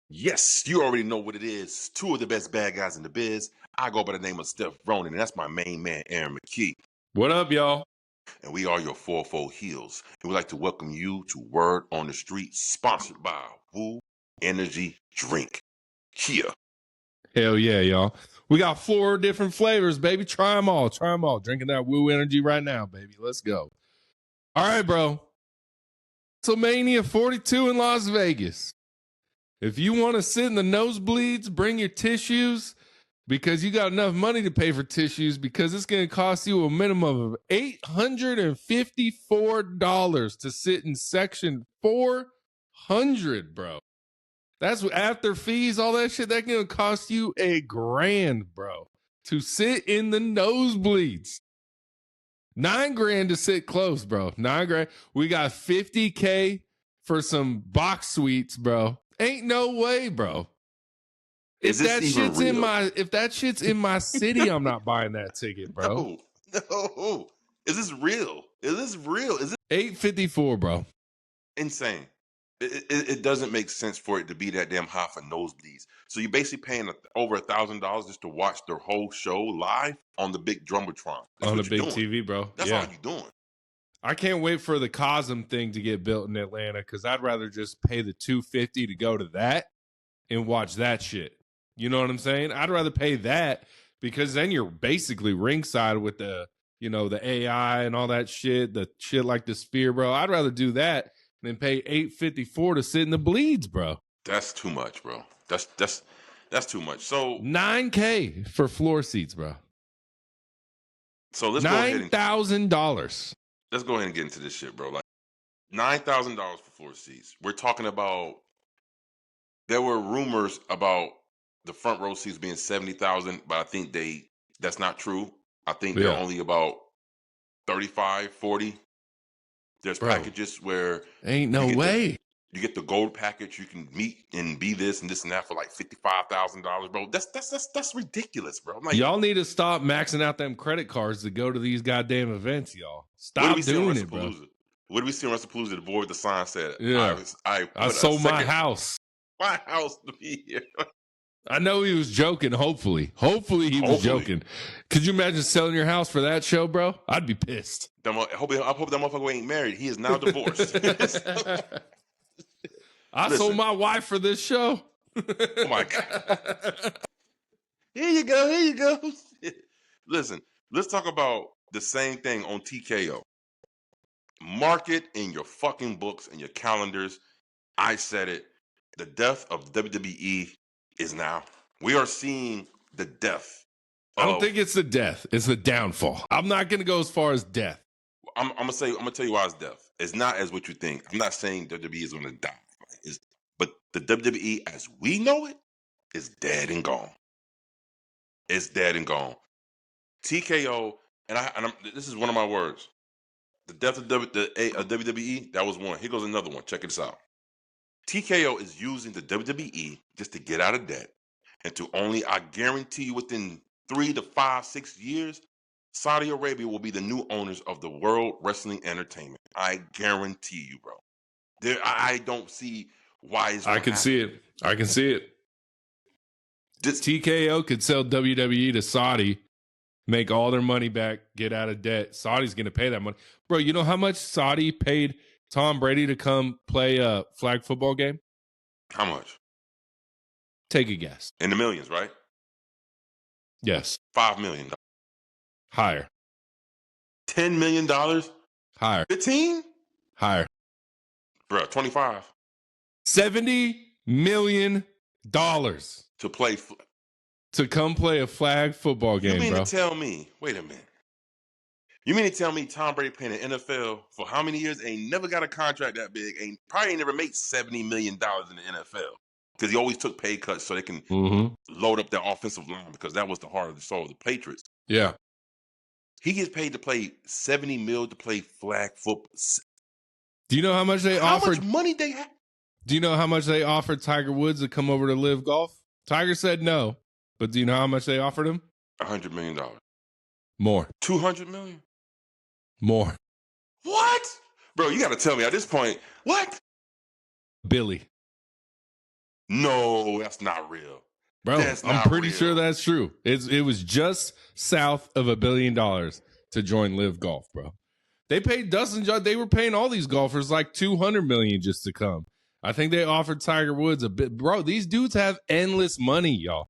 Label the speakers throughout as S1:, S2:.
S1: Yes, you already know what it is. Two of the best bad guys in the biz. I go by the name of Steph Ronin, and that's my main man, Aaron McKee.
S2: What up, y'all?
S1: And we are your 4-4 Heelz. And we'd like to welcome you to Word on the Street, sponsored by Woo Energy Drink. Kia.
S2: Hell yeah, y'all. We got 4 different flavors, baby. Try them all. Try them all. Drinking that Woo Energy right now, baby. Let's go. All right, bro. WrestleMania 42 in Las Vegas. If you want to sit in the nosebleeds, bring your tissues because you got enough money to pay for tissues because it's going to cost you a minimum of $854 to sit in section 400, bro. That's after fees, all that shit. That's going to cost you $1,000, bro, to sit in the nosebleeds. $9,000 to sit close, bro. $9,000. We got $50K for some box suites, bro. Ain't no way, bro. If that shit's in my city, I'm not buying that ticket, bro.
S1: No. Is this real? Is it
S2: $854, bro?
S1: Insane. It doesn't make sense for it to be that damn high for nosebleeds. So you're basically paying over $1,000 just to watch the whole show live on the big Jumbotron.
S2: On the big TV, bro.
S1: That's all you're doing.
S2: I can't wait for the Cosm thing to get built in Atlanta because I'd rather just pay the $250 to go to that and watch that shit. You know what I'm saying? I'd rather pay that because then you're basically ringside with the AI and all that shit, the shit like the Sphere, bro. I'd rather do that than pay $854 to sit in the bleeds, bro.
S1: That's too much, bro. That's too much. So
S2: $9K for floor seats, bro.
S1: So let's go ahead
S2: $9,000.
S1: Let's go ahead and get into this shit, bro. Like $9,000 for floor seats. We're talking about. There were rumors about the front row seats being 70,000, but I think that's not true. I think they're only about 35, 40. There's packages where
S2: ain't no way.
S1: You get the gold package. You can meet and be this and that for like $55,000, bro. That's ridiculous, bro. Like,
S2: y'all need to stop maxing out them credit cards to go to these goddamn events, y'all. Stop doing it, bro.
S1: What do we see on WrestlePalooza? The board with the sign said,
S2: "Yeah, I sold my house.
S1: My house to be here."
S2: I know he was joking. Hopefully he was joking. Could you imagine selling your house for that show, bro? I'd be pissed.
S1: I hope that motherfucker ain't married. He is now divorced.
S2: I sold my wife for this show.
S1: Oh my God. Here you go. Listen, let's talk about the same thing on TKO. Mark it in your fucking books and your calendars. I said it. The death of WWE is now. We are seeing the death.
S2: I don't think it's the death. It's the downfall. I'm not going to go as far as death.
S1: I'm gonna tell you why it's death. It's not as what you think. I'm not saying WWE is going to die. But the WWE as we know it is dead and gone. It's dead and gone. TKO, and this is one of my words. The death of WWE, that was one. Here goes another one. Check this out. TKO is using the WWE just to get out of debt and to only, I guarantee you, within 3 to 5, 6 years, Saudi Arabia will be the new owners of the World Wrestling Entertainment. I guarantee you, bro. I don't see why it's
S2: I can see it. TKO could sell WWE to Saudi, make all their money back, get out of debt. Saudi's going to pay that money. Bro, you know how much Saudi paid Tom Brady to come play a flag football game?
S1: How much?
S2: Take a guess.
S1: In the millions, right?
S2: Yes.
S1: $5 million.
S2: Higher.
S1: $10 million?
S2: Higher.
S1: 15?
S2: Higher.
S1: Bro, 25.
S2: $70 million
S1: to play
S2: to come play a flag football game, bro.
S1: You mean to tell me, wait a minute. You mean to tell me Tom Brady paying the NFL for how many years? Ain't never got a contract that big. Probably ain't never made $70 million in the NFL. Because he always took pay cuts so they can load up their offensive line because that was the heart of the soul of the Patriots.
S2: Yeah.
S1: He gets paid to play $70 million to play flag football.
S2: Do you know how much they offered?
S1: How much money they have?
S2: Do you know how much they offered Tiger Woods to come over to live golf? Tiger said no. But do you know how much they offered him?
S1: $100 million.
S2: More.
S1: $200 million?
S2: More.
S1: What? Bro, you got to tell me at this point. What?
S2: Billy.
S1: No, that's not real.
S2: Bro,
S1: That's
S2: I'm
S1: not
S2: pretty sure
S1: real.
S2: that's true. It was just south of $1 billion to join Live Golf, bro. They paid Dustin Johnson. They were paying all these golfers like $200 million just to come. I think they offered Tiger Woods a bit. Bro, these dudes have endless money, y'all.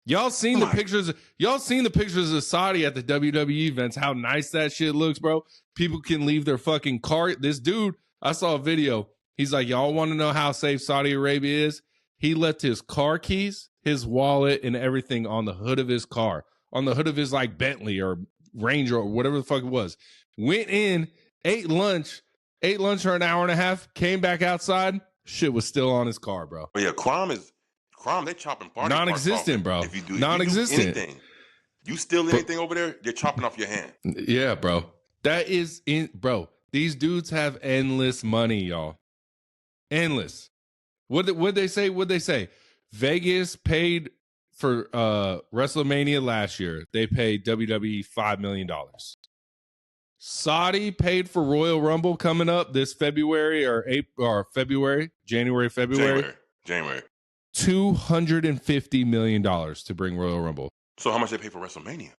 S2: Y'all seen the pictures? Y'all seen the pictures of Saudi at the WWE events? How nice that shit looks, bro. People can leave their fucking car. This dude, I saw a video. He's like, y'all want to know how safe Saudi Arabia is? He left his car keys, his wallet, and everything on the hood of his car, on the hood of his like Bentley or Ranger or whatever the fuck it was. Went in, ate lunch for an hour and a half, came back outside. Shit was still on his car, bro.
S1: But yeah, crime. They chopping party
S2: non-existent, bro.
S1: If you do
S2: non-existent.
S1: Anything, you steal anything over there, they're chopping off your hand.
S2: Yeah, bro. That is bro. These dudes have endless money, y'all. Endless. What they say? What'd they say? Vegas paid for WrestleMania last year. They paid WWE $5 million. Saudi paid for Royal Rumble coming up this February January. $250 million to bring Royal Rumble.
S1: So how much they pay for WrestleMania?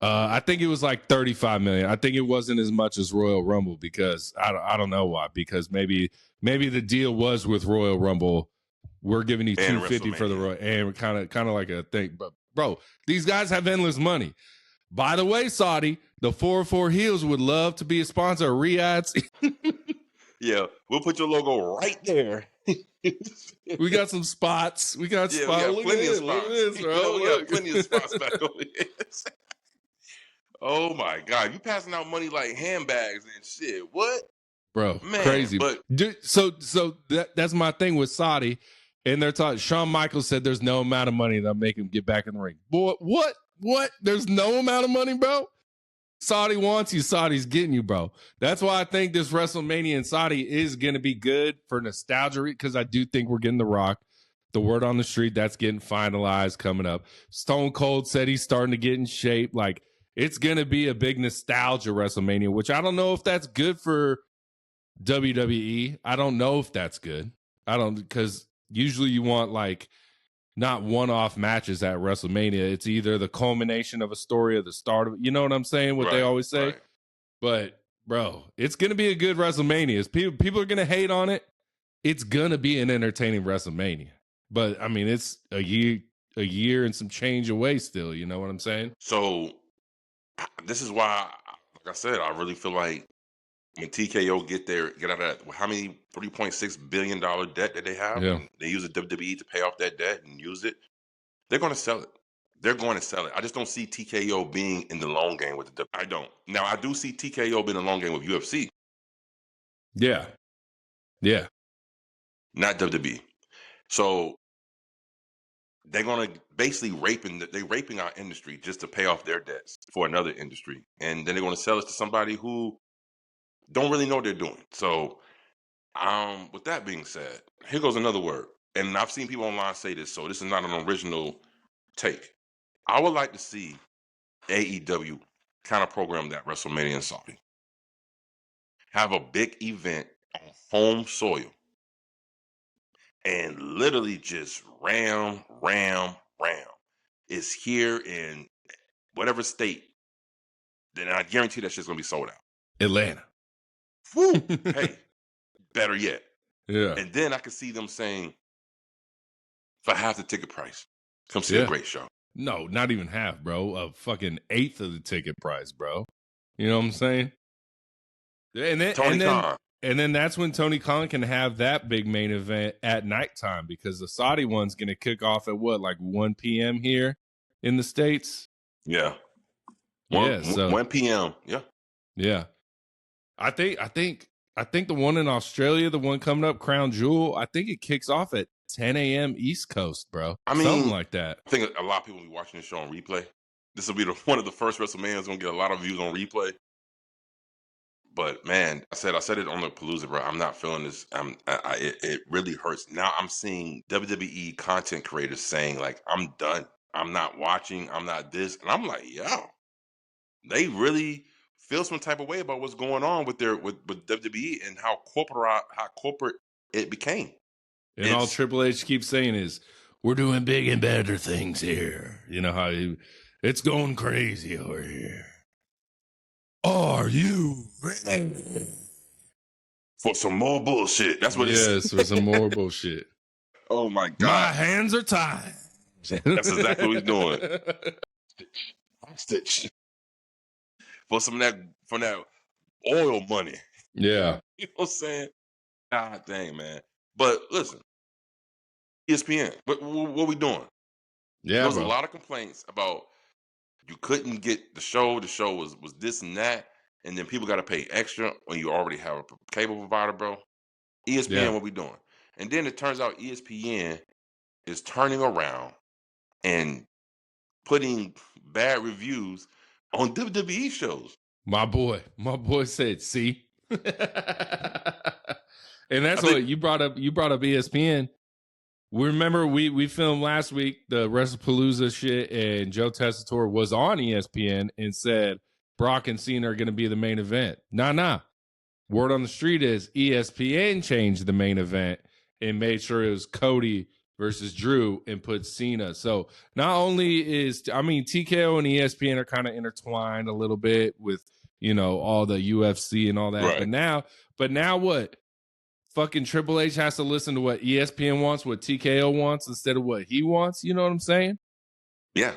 S2: I think it was like $35 million. I think it wasn't as much as Royal Rumble because I don't know why. Because maybe the deal was with Royal Rumble. We're giving you $250 for the Royal, and kind of like a thing. But bro, these guys have endless money. By the way, Saudi, the 404 Heelz would love to be a sponsor of Riyadh's.
S1: Yeah, we'll put your logo right there.
S2: We got some spots. We got spots.
S1: We got plenty of spots.
S2: Look at this, bro.
S1: We got plenty of spots back over here. Oh my God, you passing out money like handbags and shit. What?
S2: Bro,
S1: man,
S2: crazy.
S1: But
S2: so that's my thing with Saudi. And they're talking, Shawn Michaels said there's no amount of money that'll make him get back in the ring. Boy, what? There's no amount of money, bro? Saudi wants you, Saudi's getting you, bro. That's why I think this WrestleMania in Saudi is going to be good for nostalgia, because I do think we're getting The Rock. The word on the street, that's getting finalized coming up. Stone Cold said he's starting to get in shape. Like, it's going to be a big nostalgia WrestleMania, which I don't know if that's good for WWE. I don't know if that's good. Because usually you want, like, not one-off matches at WrestleMania. It's either the culmination of a story or the start of it. You know what I'm saying? What they always say. Right. But, bro, it's going to be a good WrestleMania. People are going to hate on it. It's going to be an entertaining WrestleMania. But, I mean, it's a year and some change away still. You know what I'm saying?
S1: So, this is why, like I said, I really feel like when TKO get out of that, how many $3.6 billion debt that they have, and they use the WWE to pay off that debt and use it, they're going to sell it. They're going to sell it. I just don't see TKO being in the long game with the WWE. I don't. Now, I do see TKO being in the long game with UFC.
S2: Yeah. Yeah.
S1: Not WWE. So they're going to basically raping our industry just to pay off their debts for another industry. And then they're going to sell it to somebody who don't really know what they're doing. So, with that being said, here goes another word. And I've seen people online say this, so this is not an original take. I would like to see AEW kind of program that WrestleMania in Saudi. Have a big event on home soil. And literally just ram. It's here in whatever state. Then I guarantee that shit's going to be sold out.
S2: Atlanta.
S1: Woo! Hey, better yet.
S2: Yeah.
S1: And then I could see them saying, for half the ticket price, come see a great show.
S2: No, not even half, bro. A fucking eighth of the ticket price, bro. You know what I'm saying? And then that's when Tony Khan can have that big main event at nighttime, because the Saudi one's going to kick off at what, like 1 p.m. here in the States?
S1: Yeah.
S2: 1
S1: p.m. Yeah.
S2: Yeah. I think the one in Australia, the one coming up, Crown Jewel, I think it kicks off at 10 a.m. East Coast, bro. I mean, something like that.
S1: I think a lot of people will be watching the show on replay. This will be one of the first WrestleManias going to get a lot of views on replay. But man, I said it on the Palooza, bro. I'm not feeling this. It really hurts. Now I'm seeing WWE content creators saying, like, I'm done. I'm not watching. I'm not this. And I'm like, yo, they really feel some type of way about what's going on with WWE and how corporate it became.
S2: And all Triple H keeps saying is, we're doing big and better things here. You know how it's going crazy over here. Are you ready
S1: for some more bullshit? That's what
S2: Yes, for some more bullshit.
S1: Oh my God.
S2: My hands are tied.
S1: That's exactly what he's doing. Stitch. For some of that oil money.
S2: Yeah.
S1: You know what I'm saying? God dang, man. But listen, ESPN, what we doing?
S2: Yeah,
S1: there was
S2: bro.
S1: A lot of complaints about you couldn't get the show. The show was this and that, and then people got to pay extra when you already have a cable provider, bro. ESPN, what we doing? And then it turns out ESPN is turning around and putting bad reviews on WWE shows.
S2: My boy said, "See," and that's what you brought up. You brought up ESPN. We remember we filmed last week the WrestlePalooza shit, and Joe Tessitore was on ESPN and said Brock and Cena are going to be the main event. Nah. Word on the street is ESPN changed the main event and made sure it was Cody versus Drew and put Cena. So not only TKO and ESPN are kind of intertwined a little bit with, all the UFC and all that. Right. But now what? Fucking Triple H has to listen to what ESPN wants, what TKO wants instead of what he wants. You know what I'm saying?
S1: Yeah.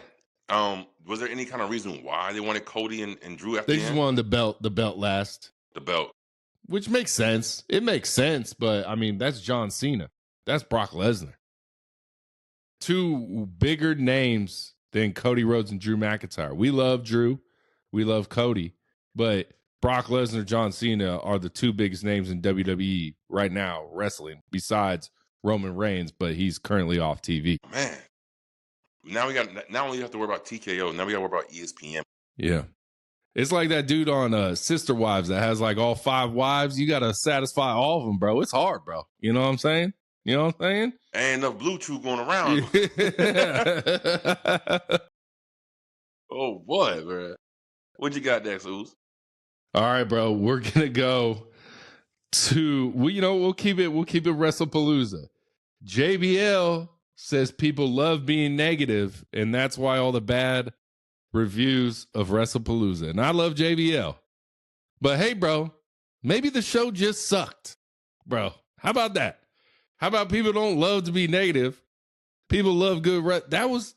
S1: Was there any kind of reason why they wanted Cody and Drew after
S2: They just wanted the belt last.
S1: The belt.
S2: Which makes sense. It makes sense, but that's John Cena. That's Brock Lesnar. Two bigger names than Cody Rhodes and Drew McIntyre. We love Drew. We love Cody. But Brock Lesnar, John Cena are the two biggest names in WWE right now, wrestling, besides Roman Reigns, but he's currently off TV.
S1: Man. Now we got, not only have to worry about TKO, now we got to worry about ESPN.
S2: Yeah. It's like that dude on Sister Wives that has like all 5 wives. You got to satisfy all of them, bro. It's hard, bro. You know what I'm saying?
S1: Ain't enough Bluetooth going around. Oh, boy, bro. What you got next, Ooze?
S2: All right, bro. We're going to go to, we'll keep it WrestlePalooza. JBL says people love being negative, and that's why all the bad reviews of WrestlePalooza. And I love JBL. But hey, bro, maybe the show just sucked. Bro, how about that? How about people don't love to be negative? People love good. That was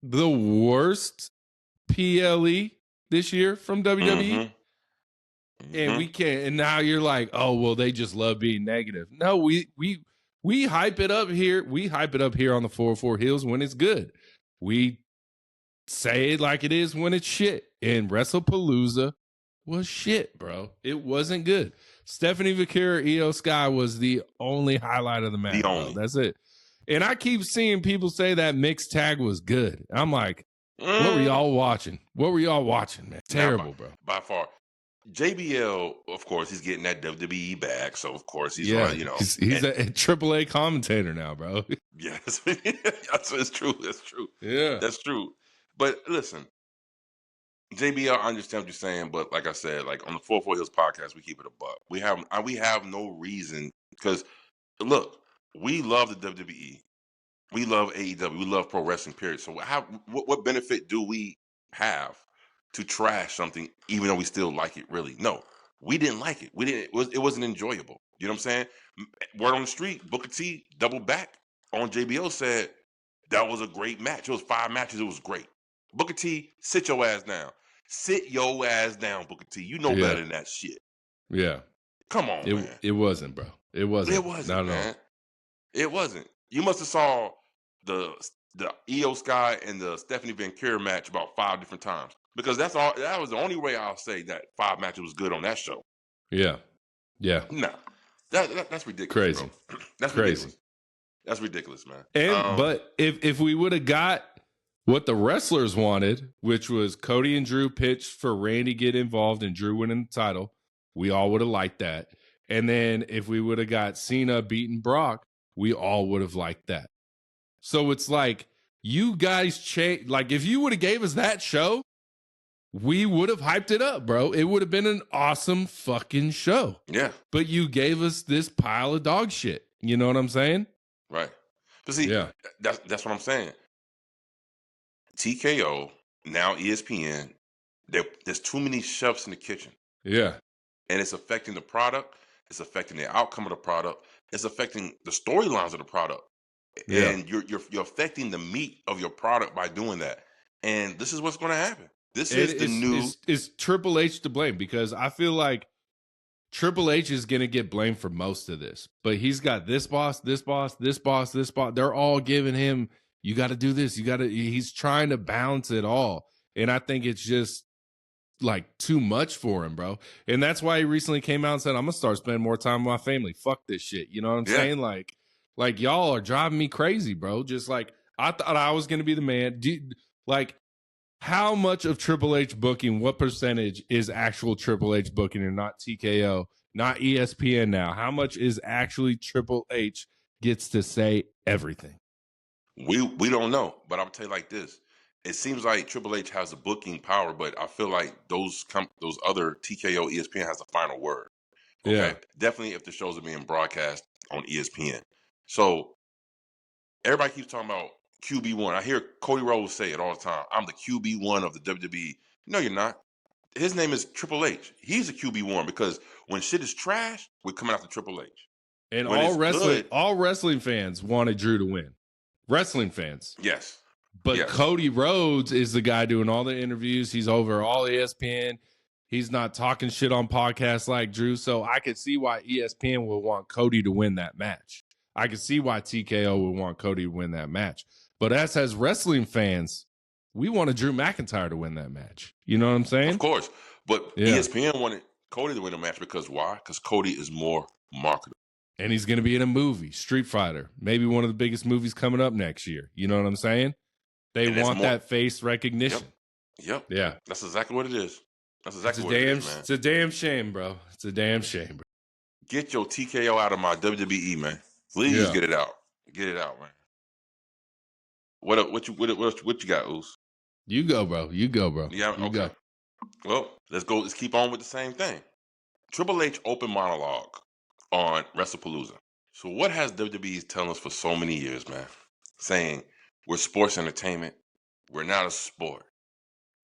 S2: the worst PLE this year from WWE. And we can't. And now you're like, oh, well, they just love being negative. No, we hype it up here. We hype it up here on the 404 Heelz when it's good. We say it like it is when it's shit. And WrestlePalooza was shit, bro. It wasn't good. Stephanie Vaquera, Io Sky was the only highlight of the match. That's it. And I keep seeing people say that mixed tag was good. I'm like, what were y'all watching? Man? Terrible, bro.
S1: By far. JBL, of course, he's getting that WWE back. So, of course, he's
S2: he's a AAA commentator now, bro.
S1: Yes. It's true. That's true.
S2: Yeah.
S1: That's true. But listen, JBL, I understand what you're saying, but like I said, like on the 404 Heelz podcast, we keep it a buck. We have no reason, because look, we love the WWE, we love AEW, we love pro wrestling, period. So what benefit do we have to trash something even though we still like it? Really? No, we didn't like it. It wasn't enjoyable. You know what I'm saying? Word on the street, Booker T doubled back on JBL, said that was a great match. It was 5 matches. It was great. Booker T, sit your ass down. Sit your ass down, Booker T. You know better than that shit.
S2: Yeah.
S1: Come on, man.
S2: It wasn't, bro. It wasn't. Not
S1: man.
S2: At all.
S1: It wasn't. You must have saw the Io Sky and the Stephanie Vaquera match about 5 different times, because that was the only way I'll say that 5 matches was good on that show.
S2: Yeah. Yeah.
S1: Nah. That's ridiculous.
S2: Crazy.
S1: Bro. That's
S2: crazy.
S1: Ridiculous. That's ridiculous, man.
S2: And but if we would have got what the wrestlers wanted, which was Cody and Drew pitched for Randy get involved and Drew winning the title, we all would have liked that. And then if we would have got Cena beating Brock, we all would have liked that. So it's like, you guys change. Like, if you would have gave us that show, we would have hyped it up, bro. It would have been an awesome fucking show.
S1: Yeah.
S2: But you gave us this pile of dog shit. You know what I'm saying?
S1: Right. But see,
S2: Yeah.
S1: that's what I'm saying. TKO, now ESPN, there's too many chefs in the kitchen.
S2: Yeah.
S1: And it's affecting the product. It's affecting the outcome of the product. It's affecting the storylines of the product.
S2: Yeah.
S1: And you're affecting the meat of your product by doing that. And this is what's going to happen. This
S2: It
S1: is the new.
S2: is Triple H to blame, because I feel like Triple H is going to get blamed for most of this, but he's got this boss, this boss, this boss, this boss. They're all giving him, you got to do this. He's trying to balance it all. And I think it's just like too much for him, bro. And that's why he recently came out and said, I'm going to start spending more time with my family. Fuck this shit. You know what I'm
S1: Yeah.
S2: saying? Like y'all are driving me crazy, bro. Just like, I thought I was going to be the man. Like, how much of Triple H booking, what percentage is actual Triple H booking and not TKO, not ESPN now? How much is actually Triple H gets to say everything?
S1: We don't know, but I'm tell you like this. It seems like Triple H has the booking power, but I feel like those other TKO, ESPN has the final word. Okay,
S2: Yeah.
S1: definitely if the shows are being broadcast on ESPN. So everybody keeps talking about QB1. I hear Cody Rhodes say it all the time. I'm the QB1 of the WWE. No, you're not. His name is Triple H. He's a QB1 because when shit is trash, we're coming after Triple H.
S2: And
S1: When it's good,
S2: all wrestling fans wanted Drew to win. Wrestling fans.
S1: yes.
S2: But
S1: Yes.
S2: Cody Rhodes is the guy doing all the interviews. He's over all ESPN. He's not talking shit on podcasts like Drew. So I could see why ESPN would want Cody to win that match. I could see why TKO would want Cody to win that match. But us as wrestling fans, we wanted Drew McIntyre to win that match. You know what I'm saying?
S1: Of course. But
S2: Yeah.
S1: ESPN wanted Cody to win the match because why? Because Cody is more marketable.
S2: And he's going to be in a movie, Street Fighter, maybe one of the biggest movies coming up next year. You know what I'm saying? They want that face recognition.
S1: Yep.
S2: Yeah.
S1: That's exactly what it is. That's exactly what
S2: it
S1: is, man.
S2: It's a damn shame, bro. It's a damn shame, bro.
S1: Get your TKO out of my WWE, man. Please get it out. Get it out, man. What you got, Oos?
S2: You go, bro. You go, bro.
S1: Yeah,
S2: you
S1: okay.
S2: Go.
S1: Well, let's go. Let's keep on with the same thing. Triple H open monologue on WrestlePalooza. So what has WWE telling us for so many years, man? Saying we're sports entertainment, we're not a sport,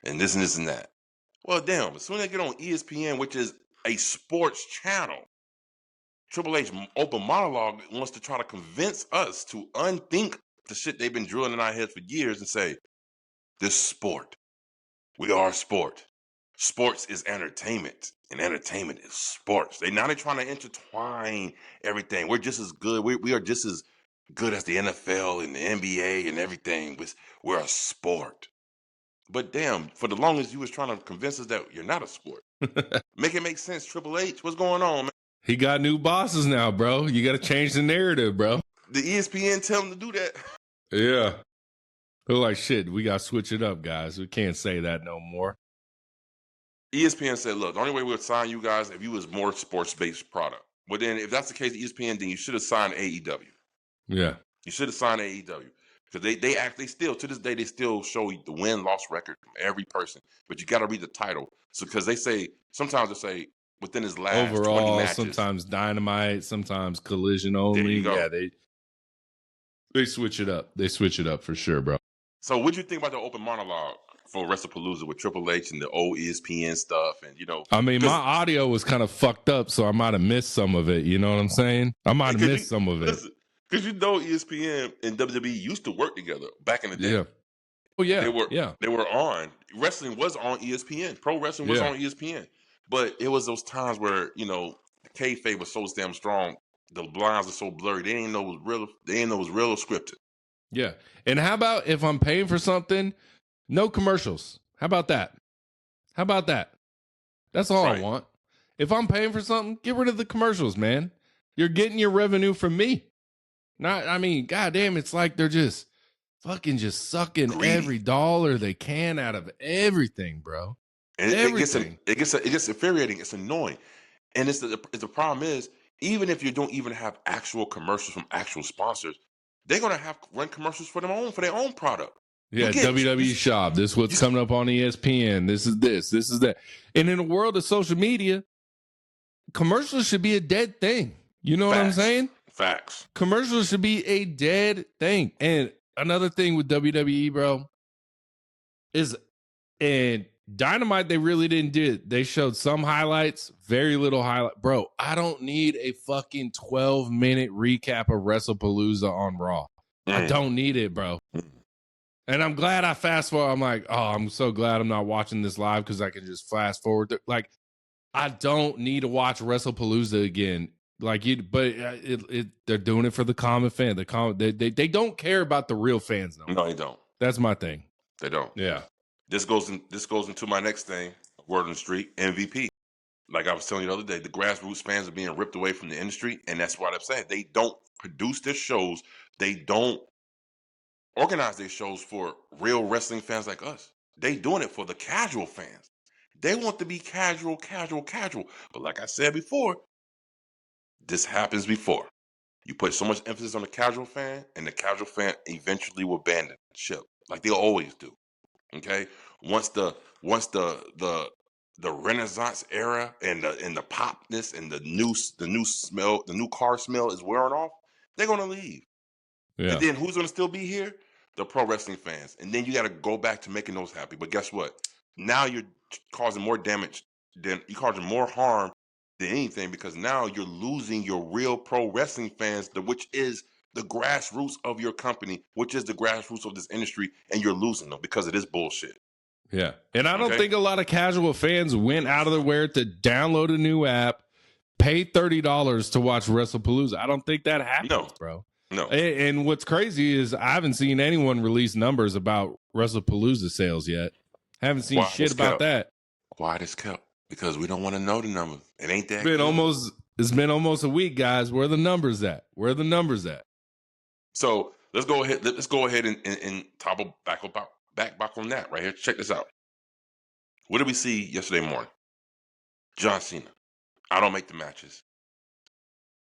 S1: and this and that. Well, damn, as soon as they get on ESPN, which is a sports channel, Triple H open monologue wants to try to convince us to unthink the shit they've been drilling in our heads for years and say, this sport. We are sport. Sports is entertainment, and entertainment is sports. They're trying to intertwine everything. We're just as good. We are just as good as the NFL and the NBA and everything. We're a sport. But damn, for the longest you was trying to convince us that you're not a sport. Make it make sense, Triple H. What's going on, man?
S2: He got new bosses now, bro. You got to change the narrative, bro.
S1: The ESPN tell him to do that.
S2: Yeah. They're like, shit, we got to switch it up, guys. We can't say that no more.
S1: ESPN said, look, the only way we'll sign you guys if you was more sports-based product. But then if that's the case, ESPN, then you should have signed AEW.
S2: Yeah.
S1: You should have signed AEW. Because they still, to this day, they still show the win-loss record from every person. But you got to read the title. So because sometimes they say, within his last
S2: overall,
S1: 20 matches.
S2: Sometimes Dynamite, sometimes Collision only. Yeah, they switch it up. They switch it up for sure, bro.
S1: So what do you think about the open monologue for WrestlePalooza with Triple H and the old ESPN stuff? And,
S2: I mean, my audio was kind of fucked up, so I might have missed some of it. You know what I'm saying? I might have missed some of it.
S1: Because ESPN and WWE used to work together back in the day.
S2: Yeah. Oh, yeah.
S1: They were on. Wrestling was on ESPN. Pro wrestling was on ESPN. But it was those times where, the kayfabe was so damn strong. The lines are so blurry. They didn't know it was real. They didn't know it was real or scripted.
S2: Yeah. And how about if I'm paying for something, no commercials? How about that? That's all I want. If I'm paying for something, get rid of the commercials, man. You're getting your revenue from me. Goddamn, it's like they're just fucking sucking
S1: greedy.
S2: Every dollar they can out of everything, bro.
S1: And
S2: everything.
S1: It gets infuriating. It's annoying. And the problem is, even if you don't even have actual commercials from actual sponsors, they're gonna have run commercials for their own product.
S2: Yeah, WWE Shop. This is what's coming up on ESPN. This is that. And in a world of social media, commercials should be a dead thing. You know what I'm saying?
S1: Facts.
S2: Commercials should be a dead thing. And another thing with WWE, bro, is and Dynamite, they really didn't do it. They showed some highlights, very little highlight. Bro, I don't need a fucking 12-minute recap of WrestlePalooza on Raw. I don't need it, bro. And I'm glad I fast forward. I'm like, oh, I'm so glad I'm not watching this live because I can just fast forward. Like, I don't need to watch WrestlePalooza again. Like you, but they're doing it for the common fan. They don't care about the real fans no more.
S1: No, they don't.
S2: That's my thing.
S1: They don't.
S2: Yeah.
S1: This goes into my next thing. Word on the street. MVP. Like I was telling you the other day, the grassroots fans are being ripped away from the industry, and that's what I'm saying. They don't produce their shows. They don't organize their shows for real wrestling fans like us. They doing it for the casual fans. They want to be casual. But like I said before, this happens before. You put so much emphasis on the casual fan, and the casual fan eventually will abandon ship, like they always do. Okay, once the Renaissance era and the popness and the new smell, the new car smell is wearing off, they're gonna leave.
S2: Yeah.
S1: And then who's gonna still be here? The pro wrestling fans. And then you got to go back to making those happy. But guess what? Now you're causing more damage than you're causing more harm than anything, because now you're losing your real pro wrestling fans, which is the grassroots of your company, which is the grassroots of this industry, and you're losing them because of this bullshit.
S2: Yeah. And I don't think a lot of casual fans went out of their way to download a new app, pay $30 to watch WrestlePalooza. I don't think that happens, bro.
S1: No.
S2: And what's crazy is I haven't seen anyone release numbers about WrestlePalooza sales yet. Haven't seen shit about that.
S1: Quiet as kept, because we don't want to know the numbers. It ain't that.
S2: It's been almost a week, guys. Where are the numbers at?
S1: So let's go ahead and toggle back on that right here. Check this out. What did we see yesterday morning? John Cena. I don't make the matches.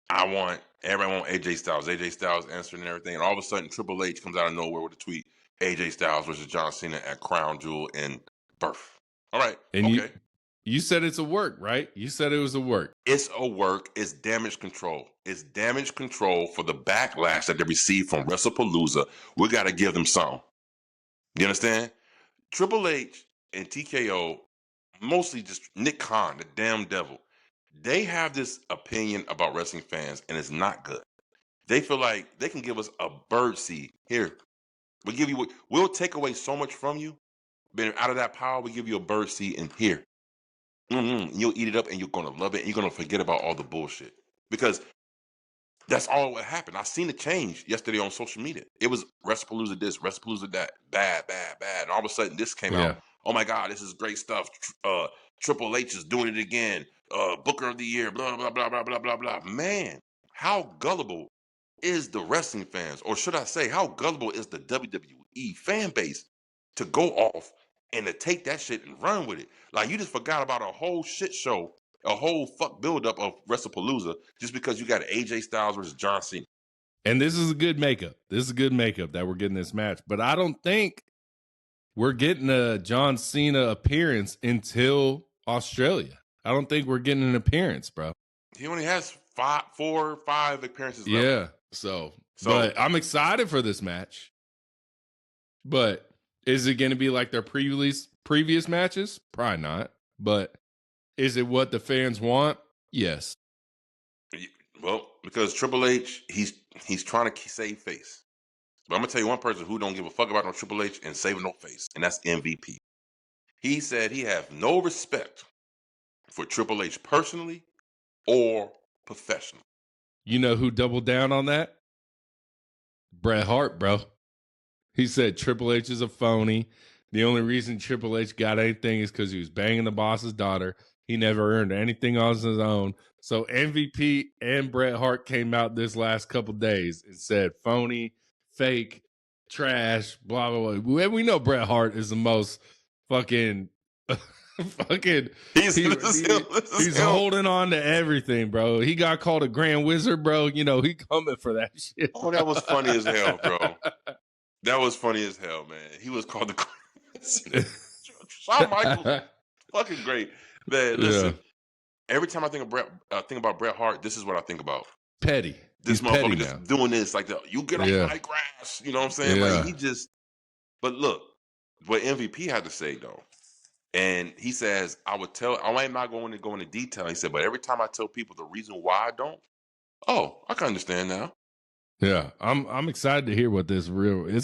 S1: Everyone want AJ Styles. AJ Styles answering and everything. And all of a sudden, Triple H comes out of nowhere with a tweet. AJ Styles versus John Cena at Crown Jewel in Birth. All right.
S2: And
S1: okay.
S2: You said it's a work, right? You said it was a work.
S1: It's a work. It's damage control. It's damage control for the backlash that they received from WrestlePalooza. We got to give them some. You understand? Triple H and TKO, mostly just Nick Khan, the damn devil, they have this opinion about wrestling fans, and it's not good. They feel like they can give us a birdseed. Here, we'll take away so much from you, but out of that power, we give you a birdseed in here. You'll eat it up, and you're going to love it, and you're going to forget about all the bullshit. Because that's all what happened. I seen it change yesterday on social media. It was WrestlePalooza this, WrestlePalooza that, bad. And all of a sudden, this came out. Oh, my God, this is great stuff. Triple H is doing it again. Booker of the Year, blah, blah, blah, blah, blah, blah, blah. Man, how gullible is the wrestling fans? Or should I say, how gullible is the WWE fan base to go off and to take that shit and run with it? Like, you just forgot about a whole shit show, a whole fuck buildup of WrestlePalooza just because you got AJ Styles versus John Cena.
S2: And this is a good makeup. That we're getting this match. But I don't think we're getting a John Cena appearance until Australia. I don't think we're getting an appearance, bro.
S1: He only has 4 or 5 appearances left.
S2: Yeah. So but I'm excited for this match. But is it going to be like their previous matches? Probably not. But is it what the fans want? Yes.
S1: Well, because Triple H, he's trying to save face. But I'm going to tell you one person who don't give a fuck about no Triple H and saving no face, and that's MVP. He said he has no respect for Triple H personally or professionally.
S2: You know who doubled down on that? Bret Hart, bro. He said Triple H is a phony. The only reason Triple H got anything is because he was banging the boss's daughter. He never earned anything on his own. So MVP and Bret Hart came out this last couple days and said phony, fake, trash, blah, blah, blah. We know Bret Hart is the most fucking he's holding on to everything, bro. He got called a grand wizard, bro. You know, he coming for that shit.
S1: Oh, that was funny as hell, bro. That was funny as hell, man. He was called the Shawn Michaels. Fucking great. Man, listen. Every time I think about Bret Hart, this is what I think about.
S2: Petty.
S1: this
S2: He's petty
S1: motherfucker
S2: now.
S1: just doing this, like, you get on my grass. You know what I'm saying?
S2: Yeah.
S1: Like, he just, but look, what MVP had to say, though, and he says, I am not going to go into detail. He said, but every time I tell people the reason why I don't, I can understand now.
S2: Yeah, I'm excited to hear what it's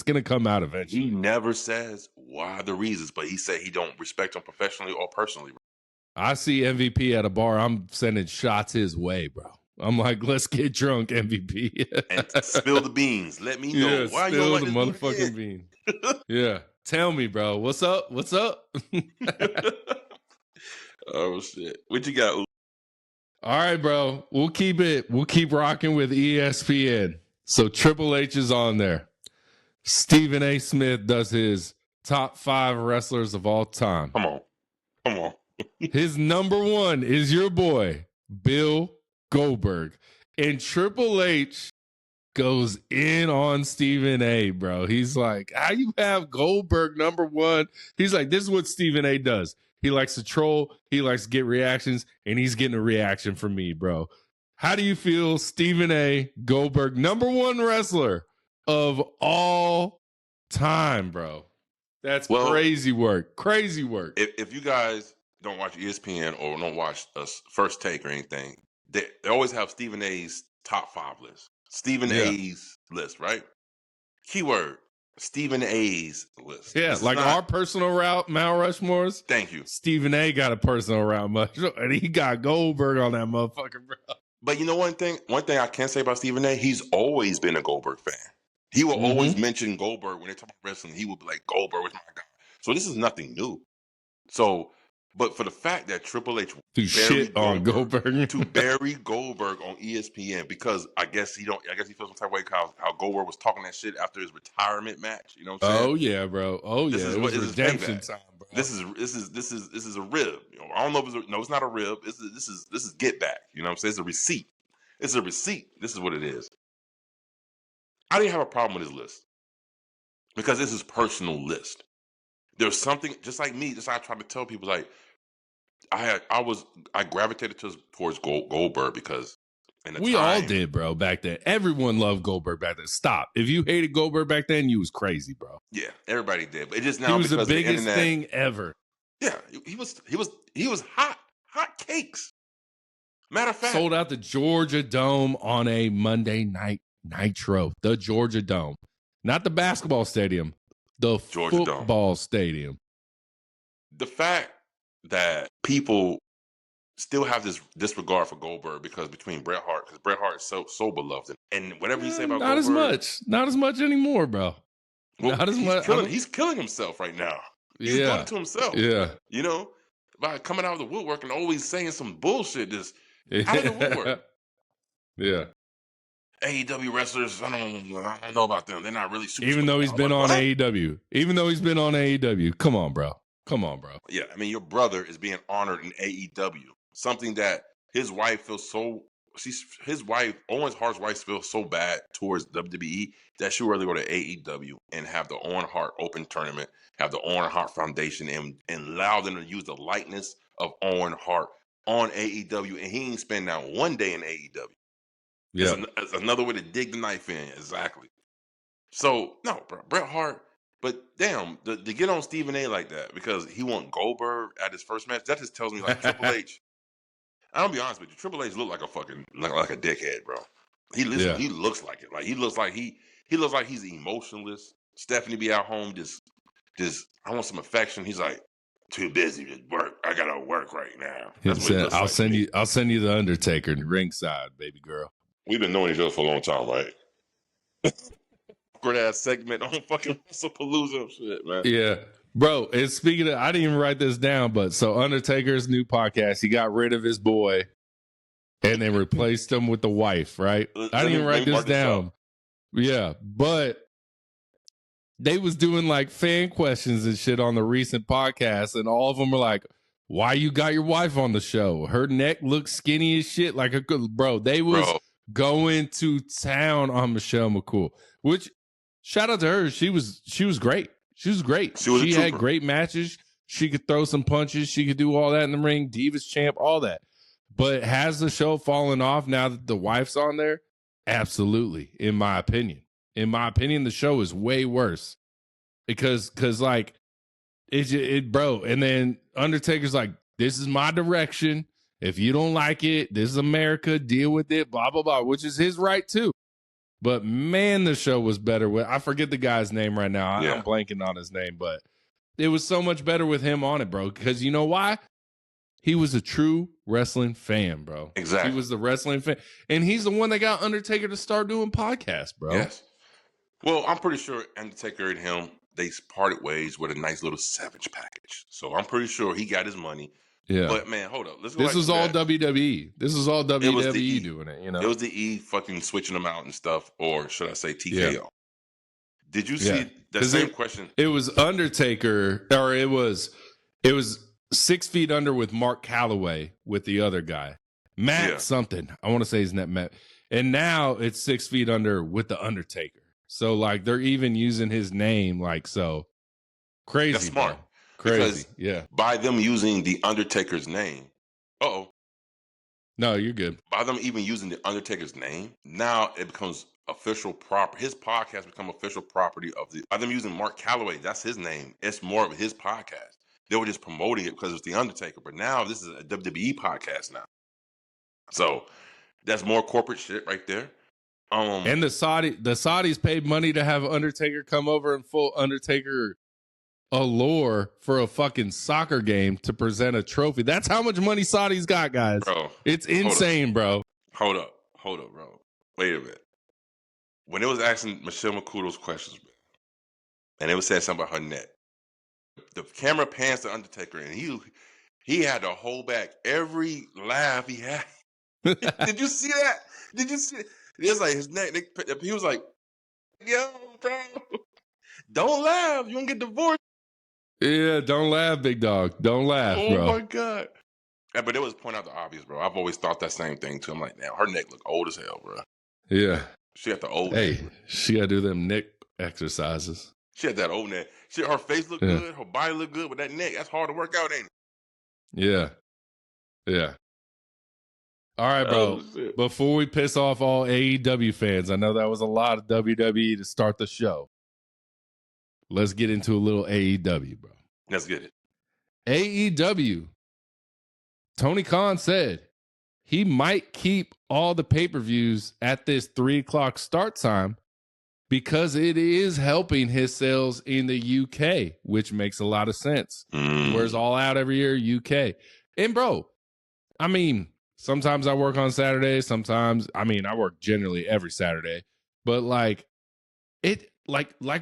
S2: going to come out eventually.
S1: He never says why the reasons, but he said he don't respect him professionally or personally.
S2: I see MVP at a bar, I'm sending shots his way, bro. I'm like, let's get drunk, MVP.
S1: And spill the beans. Let me know why you don't like
S2: the motherfucking bean. Yeah. Tell me, bro. What's up? What's up?
S1: Oh, shit. What you got?
S2: All right, bro. We'll keep rocking with ESPN. So Triple H is on there. Stephen A. Smith does his top 5 wrestlers of all time.
S1: Come on.
S2: His number 1 is your boy, Bill Goldberg. And Triple H goes in on Stephen A, bro. He's like, how you have Goldberg number 1? He's like, this is what Stephen A does. He likes to troll. He likes to get reactions, and he's getting a reaction from me, bro. How do you feel, Stephen A, Goldberg, number 1 wrestler of all time, bro? That's crazy work. Crazy work.
S1: If you guys don't watch ESPN or don't watch First Take or anything, they always have Stephen A's top 5 list. Stephen A's list, right? Keyword, Stephen A's list.
S2: Yeah, like our personal route, Mount Rushmore's.
S1: Thank you.
S2: Stephen A got a personal route, and he got Goldberg on that motherfucker, bro.
S1: But you know one thing I can say about Stephen A, he's always been a Goldberg fan. He will always mention Goldberg when they talk about wrestling. He will be like, Goldberg was my guy. So this is nothing new. So, but for the fact that Triple H
S2: to shit on Goldberg,
S1: to bury Goldberg on ESPN, because I guess he feels some type of way how Goldberg was talking that shit after his retirement match. You know what I'm saying?
S2: Oh yeah, bro. Oh yeah, it was redemption time, bro.
S1: This is a rib. You know, I don't know if it's not a rib. This is get back. You know what I'm saying? It's a receipt. It's a receipt. This is what it is. I didn't have a problem with his list because it's his personal list. There's something just like me. Just like I try to tell people, like I gravitated towards Goldberg because
S2: we all did, bro. Back then, everyone loved Goldberg back then. Stop. If you hated Goldberg back then, you was crazy, bro.
S1: Yeah, everybody did. But it just now
S2: he was
S1: because
S2: the biggest
S1: of the
S2: thing ever.
S1: Yeah, he was hot cakes. Matter of fact,
S2: sold out the Georgia Dome on a Monday night Nitro. The Georgia Dome, not the basketball stadium, the
S1: Georgia
S2: football stadium.
S1: The fact that people still have this disregard for Goldberg because between Bret Hart is so beloved, and whatever you say about Goldberg,
S2: not as much anymore, bro.
S1: Well, not as much. He's killing himself right now. He's doing it to himself.
S2: Yeah,
S1: you know, by coming out of the woodwork and always saying some bullshit. Just out of the woodwork.
S2: Yeah.
S1: AEW wrestlers, I don't know about them. They're not really super.
S2: Even though he's been on AEW. Come on, bro.
S1: Yeah, I mean, your brother is being honored in AEW. Something that his wife Owen Hart's wife feels so bad towards WWE that she'll rather go to AEW and have the Owen Hart Open Tournament, have the Owen Hart Foundation, and allow them to use the likeness of Owen Hart on AEW, and he ain't spend now one day in AEW. Yeah, it's another way to dig the knife in. Exactly. So no, bro, Bret Hart. But damn, to get on Stephen A like that because he won Goldberg at his first match, that just tells me like Triple H. I'll be honest with you, Triple H look like a fucking like a dickhead, bro. He looks like it. Like he looks like he's emotionless. Stephanie be at home just I want some affection. He's like too busy to work. I gotta work right now.
S2: I'll send you the Undertaker ringside, baby girl.
S1: We've been knowing each other for a long time, right? Awkward ass segment on fucking WrestlePalooza shit, man.
S2: Yeah. Bro, and speaking of, I didn't even write this down, but so Undertaker's new podcast, he got rid of his boy and then replaced him with the wife, right? I didn't even write this down. Yeah, but they was doing like fan questions and shit on the recent podcast, and all of them were like, why you got your wife on the show? Her neck looks skinny as shit. Like a good bro. They was going to town on Michelle McCool, which shout out to her. She was great. She was great. She had great matches. She could throw some punches. She could do all that in the ring. Divas champ, all that. But has the show fallen off now that the wife's on there? Absolutely, in my opinion. In my opinion, the show is way worse because like it bro. And then Undertaker's like, "This is my direction. If you don't like it, this is America. Deal with it." Blah blah blah, which is his right too. But man, the show was better with. I forget the guy's name right now. I'm blanking on his name, but it was so much better with him on it, bro. Because you know why? He was a true wrestling fan, bro.
S1: Exactly.
S2: He was the wrestling fan. And he's the one that got Undertaker to start doing podcasts, bro.
S1: Yes. Well, I'm pretty sure Undertaker and him, they parted ways with a nice little Savage package. So I'm pretty sure he got his money.
S2: Yeah.
S1: But, man, hold up.
S2: This was all WWE. This was all WWE doing it, you know?
S1: It was the E fucking switching them out and stuff. Or should I say TKO? Yeah. Did you see the same question?
S2: It was Undertaker, or it was 6 feet under with Mark Calloway with the other guy. Matt something. I want to say his name Matt. And now it's 6 feet under with the Undertaker. So like they're even using his name like so. Crazy.
S1: That's smart.
S2: Bro. Crazy.
S1: Because by them using the Undertaker's name.
S2: No, you're good.
S1: By them even using the Undertaker's name, now it becomes official property. His podcast become official property of by them using Mark Calloway, that's his name. It's more of his podcast. They were just promoting it because it's the Undertaker, but now this is a WWE podcast now. So that's more corporate shit right there.
S2: And the Saudis paid money to have Undertaker come over in full Undertaker allure for a fucking soccer game to present a trophy. That's how much money Saudis got, guys.
S1: Bro,
S2: it's insane, bro.
S1: Hold up, bro. Wait a minute. When it was asking Michelle McCool's questions, and it was saying something about her neck, the camera pans to Undertaker, and he had to hold back every laugh he had. Did you see that? Did you see it? It was like his neck. He was like, "Yo, bro, don't laugh. You won't get divorced."
S2: Yeah, don't laugh, big dog. Don't laugh, bro.
S1: Oh my god. Yeah, but it was point out the obvious, bro. I've always thought that same thing too. I'm like, damn, her neck look old as hell, bro.
S2: Yeah,
S1: she got the old.
S2: Hey,
S1: neck.
S2: She got to do them neck exercises.
S1: She had that old neck. Her face looked good. Her body looked good, but that neck, that's hard to work out, ain't it?
S2: Yeah. All right, bro. Before we piss off all AEW fans, I know that was a lot of WWE to start the show. Let's get into a little AEW, bro.
S1: Let's get it.
S2: AEW. Tony Khan said he might keep all the pay-per-views at this 3:00 start time because it is helping his sales in the UK, which makes a lot of sense. Where's All Out every year? UK. And bro, I mean, sometimes I work on Saturdays. Sometimes, I work generally every Saturday. But like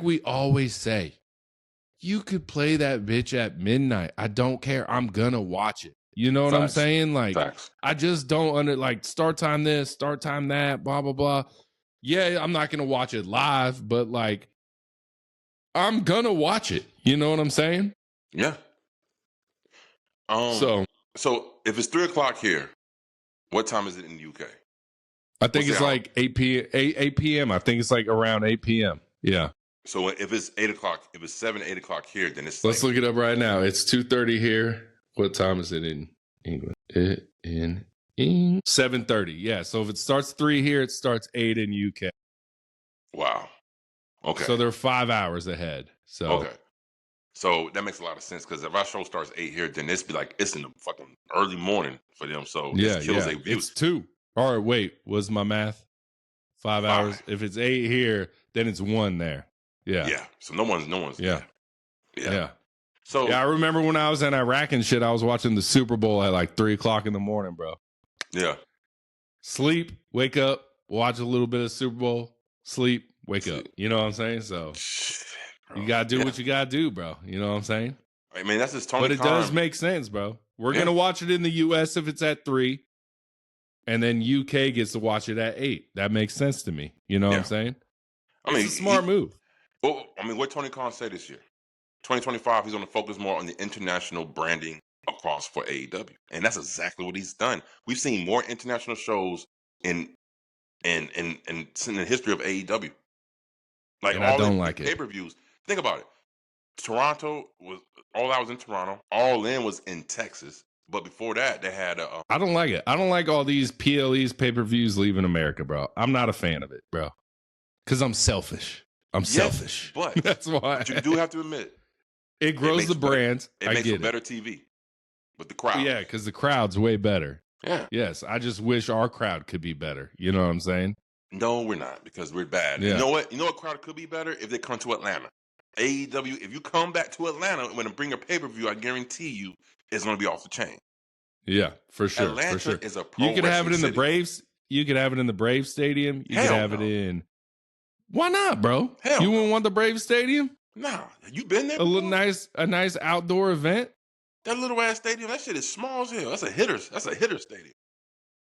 S2: we always say, you could play that bitch at midnight. I don't care. I'm gonna watch it. You know what I'm saying? Like, I just don't start time this, start time that, blah, blah, blah. Yeah, I'm not gonna watch it live, but like, I'm gonna watch it. You know what I'm saying?
S1: Yeah. So if it's 3:00 here, what time is it in the UK?
S2: I think it's like 8 p.m. I think it's like around 8 p.m. Yeah.
S1: So if it's 8:00, if it's 7, 8:00 here, then it's.
S2: Let's look it up right now. It's 2:30 here. What time is it in England? In 7:30. Yeah. So if it starts 3 here, it starts 8 in UK.
S1: Wow. Okay.
S2: So they're 5 hours ahead. So
S1: okay. So that makes a lot of sense because if our show starts 8 here, then it's in the fucking early morning for them. So
S2: yeah,
S1: it kills their views.
S2: It's 2. All right, wait. Was my math 5 hours? If it's 8 here, then it's 1 there. Yeah.
S1: Yeah. So no one's.
S2: Yeah.
S1: Yeah. So
S2: I remember when I was in Iraq and shit, I was watching the Super Bowl at like 3:00 in the morning, bro.
S1: Yeah.
S2: Sleep, wake up, watch a little bit of Super Bowl, sleep, wake up. You know what I'm saying? So you gotta do what you gotta do, bro. You know what I'm saying?
S1: I mean, that's just Tony
S2: But it
S1: Khan.
S2: does make sense, bro. We're gonna watch it in the US if it's at 3, and then UK gets to watch it at 8. That makes sense to me. You know what I'm saying? I mean, it's a smart move.
S1: Well, I mean, what Tony Khan said this year, 2025, he's going to focus more on the international branding across for AEW, and that's exactly what he's done. We've seen more international shows in the history of AEW. Like
S2: and
S1: all
S2: I don't like it.
S1: Pay-per-views. Think about it. Toronto was All Out was in Toronto. All In was in Texas. But before that, they had
S2: I don't like it. I don't like all these PLEs, pay-per-views leaving America, bro. I'm not a fan of it, bro. Because I'm selfish. I'm selfish.
S1: But
S2: that's why.
S1: But you do have to admit,
S2: it grows the brand.
S1: It makes for better TV with the crowd.
S2: Yeah, because the crowd's way better.
S1: Yeah.
S2: Yes, I just wish our crowd could be better. You know what I'm saying?
S1: No, we're not, because we're bad.
S2: Yeah.
S1: You know what? You know what crowd could be better? If they come to Atlanta. AEW, if you come back to Atlanta when they bring a pay-per-view, I guarantee you it's going to be off the chain.
S2: Yeah, for sure.
S1: Atlanta
S2: for sure.
S1: is a pro
S2: You could have it in
S1: city.
S2: the Braves. You could have it in the Braves Stadium. You
S1: Hell
S2: could have
S1: no.
S2: it in. Why not, bro?
S1: Hell
S2: you
S1: no.
S2: wouldn't want the Braves Stadium?
S1: Nah, you been there?
S2: A little nice outdoor event,
S1: That little ass stadium, that shit is small as hell. That's a hitter stadium,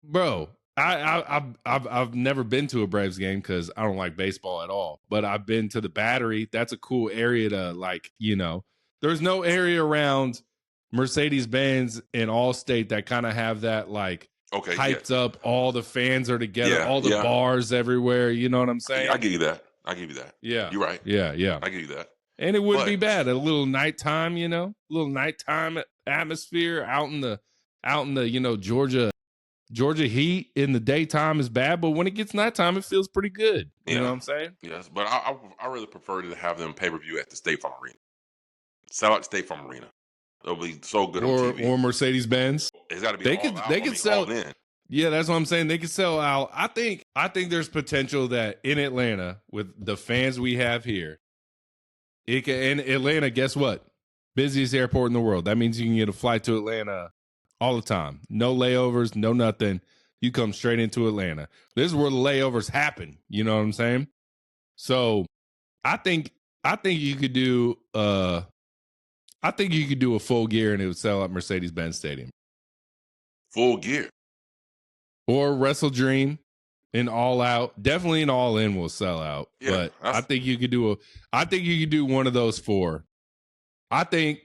S2: bro. I've never been to a Braves game because I don't like baseball at all. But I've been to the Battery. That's a cool area to, like, you know. There's no area around Mercedes-Benz and Allstate that kind of have that, like, hyped up. All the fans are together. All the bars everywhere. You know what I'm saying?
S1: I give you that.
S2: Yeah,
S1: you're right.
S2: Yeah.
S1: I give you that.
S2: And it wouldn't be bad. A little nighttime, you know, a little nighttime atmosphere out in the you know, Georgia heat in the daytime is bad, but when it gets nighttime, it feels pretty good. You know what I'm saying?
S1: Yes, but I really prefer to have them pay-per-view at the State Farm Arena. Sell out the State Farm Arena. It'll be so good on TV.
S2: Or Mercedes-Benz.
S1: It's got to be
S2: they could sell
S1: all in.
S2: Yeah, that's what I'm saying. They could sell out. I think there's potential that in Atlanta, with the fans we have here, in Atlanta, guess what? Busiest airport in the world. That means you can get a flight to Atlanta all the time. No layovers, no nothing. You come straight into Atlanta. This is where the layovers happen. You know what I'm saying? So I think you could do a full gear and it would sell at Mercedes-Benz Stadium.
S1: Full gear.
S2: Or Wrestle Dream and All Out. Definitely an All In will sell out. Yeah, but I think you could do one of those four. I think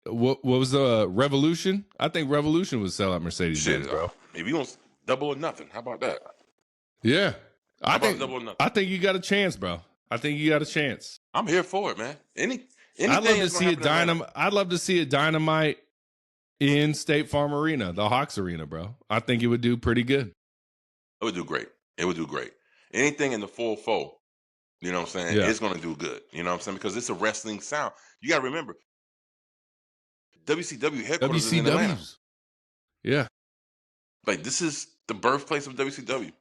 S2: what was the Revolution? I think Revolution would sell out Mercedes-Benz, bro.
S1: If you want double or nothing, how about that?
S2: Yeah.
S1: I think double or nothing?
S2: I think you got a chance, bro. I think you got a chance.
S1: I'm here for it, man.
S2: I'd love to see I'd love to see a Dynamite in State Farm Arena, the Hawks Arena, bro. I think it would do pretty good.
S1: It would do great. Anything in the 4-4, you know what I'm saying? Yeah. It's going to do good. You know what I'm saying? Because it's a wrestling sound. You got to remember, WCW headquarters is in Atlanta.
S2: Yeah.
S1: Like, this is the birthplace of WCW.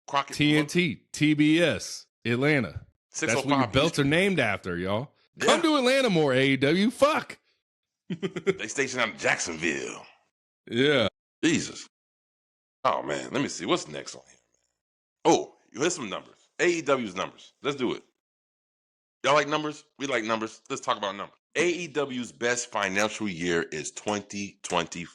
S1: Crockett.
S2: TNT, TBS, Atlanta. That's what your belts are named after, y'all. Yeah. Come to Atlanta more, AEW. Fuck.
S1: They stationed out in Jacksonville.
S2: Yeah.
S1: Jesus. Oh, man. Let me see. What's next on here? Oh, here's some numbers. AEW's numbers. Let's do it. Y'all like numbers? We like numbers. Let's talk about numbers. AEW's best financial year is 2025.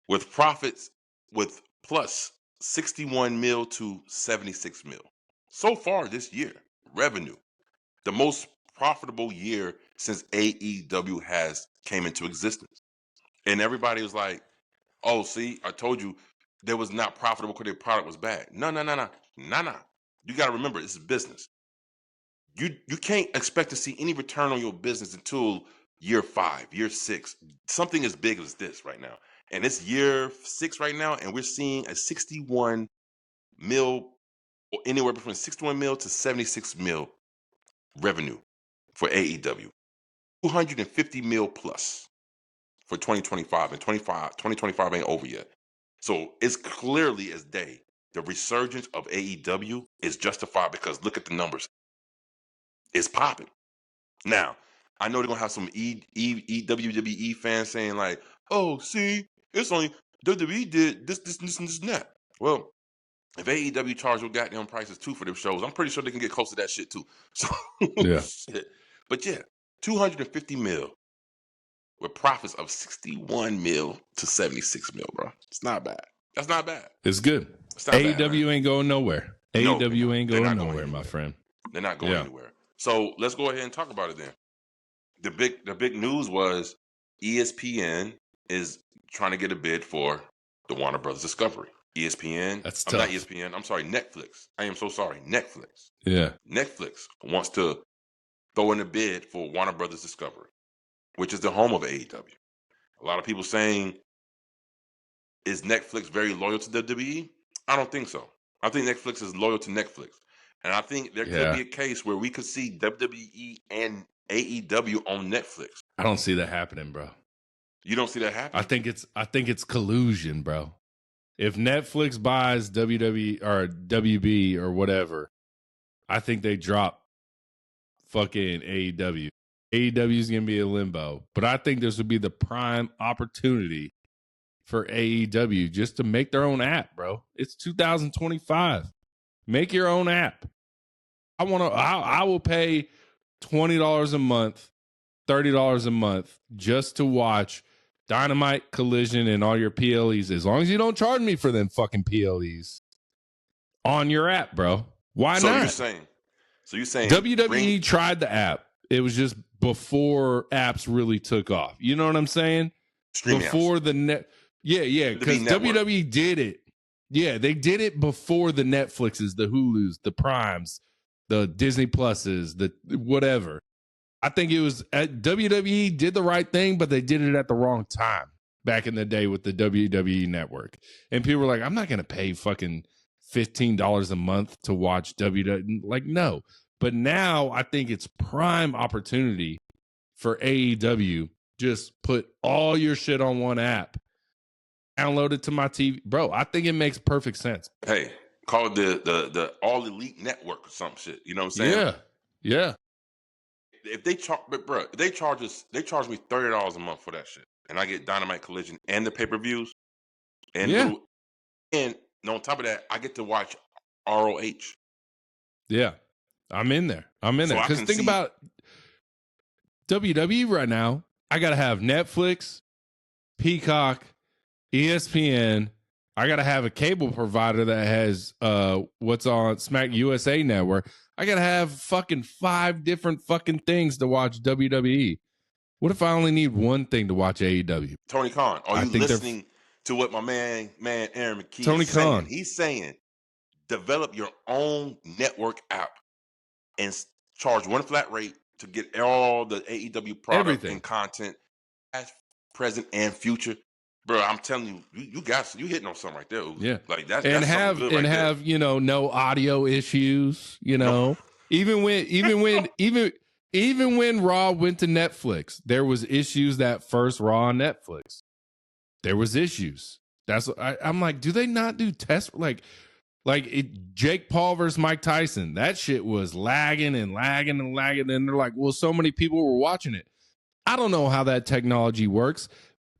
S1: With profits with plus 61 mil to 76 mil. So far this year, revenue, the most profitable year since AEW has came into existence. And everybody was like, oh, see, I told you they was not profitable because their product was bad. No. You got to remember, this is business. You can't expect to see any return on your business until year 5, year 6. Something as big as this right now. And it's year 6 right now, and we're seeing a 61 mil, or anywhere between 61 mil to 76 mil revenue for AEW. 250 mil plus for 2025, and 2025 ain't over yet. So it's clearly as day, the resurgence of AEW is justified because look at the numbers. It's popping. Now, I know they're going to have some WWE fans saying like, oh, see, it's only WWE did this, and that. Well, if AEW charge your goddamn prices too for their shows, I'm pretty sure they can get close to that shit too. So,
S2: yeah.
S1: But yeah, 250 mil with profits of 61 mil to 76 mil, bro. It's not bad. That's not bad.
S2: It's good. AEW ain't going nowhere. AEW ain't going nowhere, my friend.
S1: They're not going anywhere. So let's go ahead and talk about it then. The big news was ESPN is trying to get a bid for the Warner Brothers Discovery. ESPN.
S2: That's tough.
S1: Not ESPN. I'm sorry, Netflix. I am so sorry, Netflix.
S2: Yeah.
S1: Netflix wants to throw in a bid for Warner Brothers Discovery, which is the home of AEW. A lot of people saying, is Netflix very loyal to WWE? I don't think so. I think Netflix is loyal to Netflix. And I think there could be a case where we could see WWE and AEW on Netflix.
S2: I don't see that happening, bro.
S1: You don't see that happening?
S2: I think it's collusion, bro. If Netflix buys WWE or WB or whatever, I think they drop fucking AEW. AEW is going to be a limbo. But I think this would be the prime opportunity for AEW just to make their own app, bro. It's 2025. Make your own app. I will pay $20 a month, $30 a month just to watch Dynamite, Collision, and all your PLEs. As long as you don't charge me for them fucking PLEs on your app, bro. Why not?
S1: So you're saying
S2: WWE tried the app. It was just before apps really took off. You know what I'm saying? Before the net. Yeah, because WWE did it. Yeah, they did it before the Netflixes, the Hulus, the Primes, the Disney Pluses, the whatever. I think it was WWE did the right thing, but they did it at the wrong time back in the day with the WWE network. And people were like, I'm not going to pay fucking $15 a month to watch WWE. Like, no. But now I think it's prime opportunity for AEW. Just put all your shit on one app. Download it to my TV. Bro, I think it makes perfect sense.
S1: Hey, call it the All Elite Network or some shit. You know what I'm saying?
S2: Yeah.
S1: If they charge, but bro, they charge me $30 a month for that shit, and I get Dynamite, Collision, and the pay-per-views, and and on top of that, I get to watch ROH.
S2: Yeah, I'm in there. Because think about WWE right now. I gotta have Netflix, Peacock, ESPN. I gotta have a cable provider that has what's on Smack USA Network. I gotta have fucking 5 different fucking things to watch WWE. What if I only need one thing to watch AEW?
S1: Tony Khan, are you listening to what my man Aaron McKee is saying? He's saying, develop your own network app and charge one flat rate to get all the AEW product and content, past, present, and future. Bro, I'm telling you, you hitting on something right there.
S2: Yeah,
S1: like that's
S2: and
S1: that's
S2: have
S1: good right
S2: have
S1: there.
S2: No audio issues. Even when Raw went to Netflix, there was issues that first Raw on Netflix. There was issues. I'm like, do they not do tests? Like Jake Paul versus Mike Tyson. That shit was lagging, and they're like, well, so many people were watching it. I don't know how that technology works.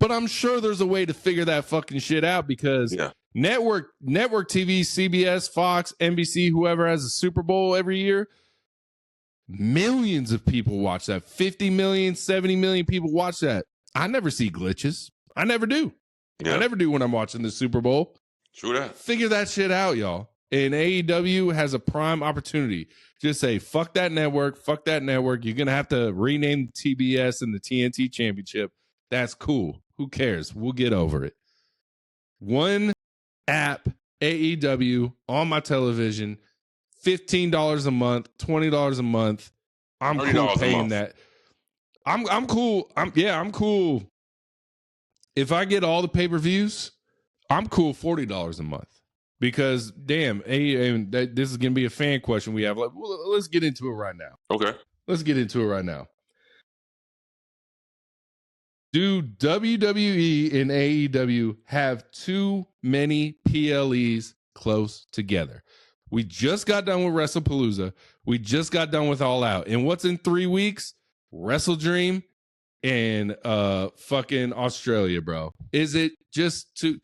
S2: But I'm sure there's a way to figure that fucking shit out because network TV, CBS, Fox, NBC, whoever has a Super Bowl every year, millions of people watch that. 50 million, 70 million people watch that. I never see glitches. I never do. Yeah. I never do when I'm watching the Super Bowl.
S1: True that.
S2: Figure that shit out, y'all. And AEW has a prime opportunity. Just say, fuck that network. You're going to have to rename the TBS and the TNT Championship. That's cool. Who cares? We'll get over it. One app, AEW, on my television, $15 a month, $20 a month. I'm cool paying that. I'm cool. I'm cool. If I get all the pay-per-views, I'm cool $40 a month. Because damn, this is gonna be a fan question we have. Let's get into it right now.
S1: Okay.
S2: Let's get into it right now. Do WWE and AEW have too many PLEs close together? We just got done with WrestlePalooza. We just got done with All Out. And what's in 3 weeks? WrestleDream and fucking Australia, bro. Is it just too...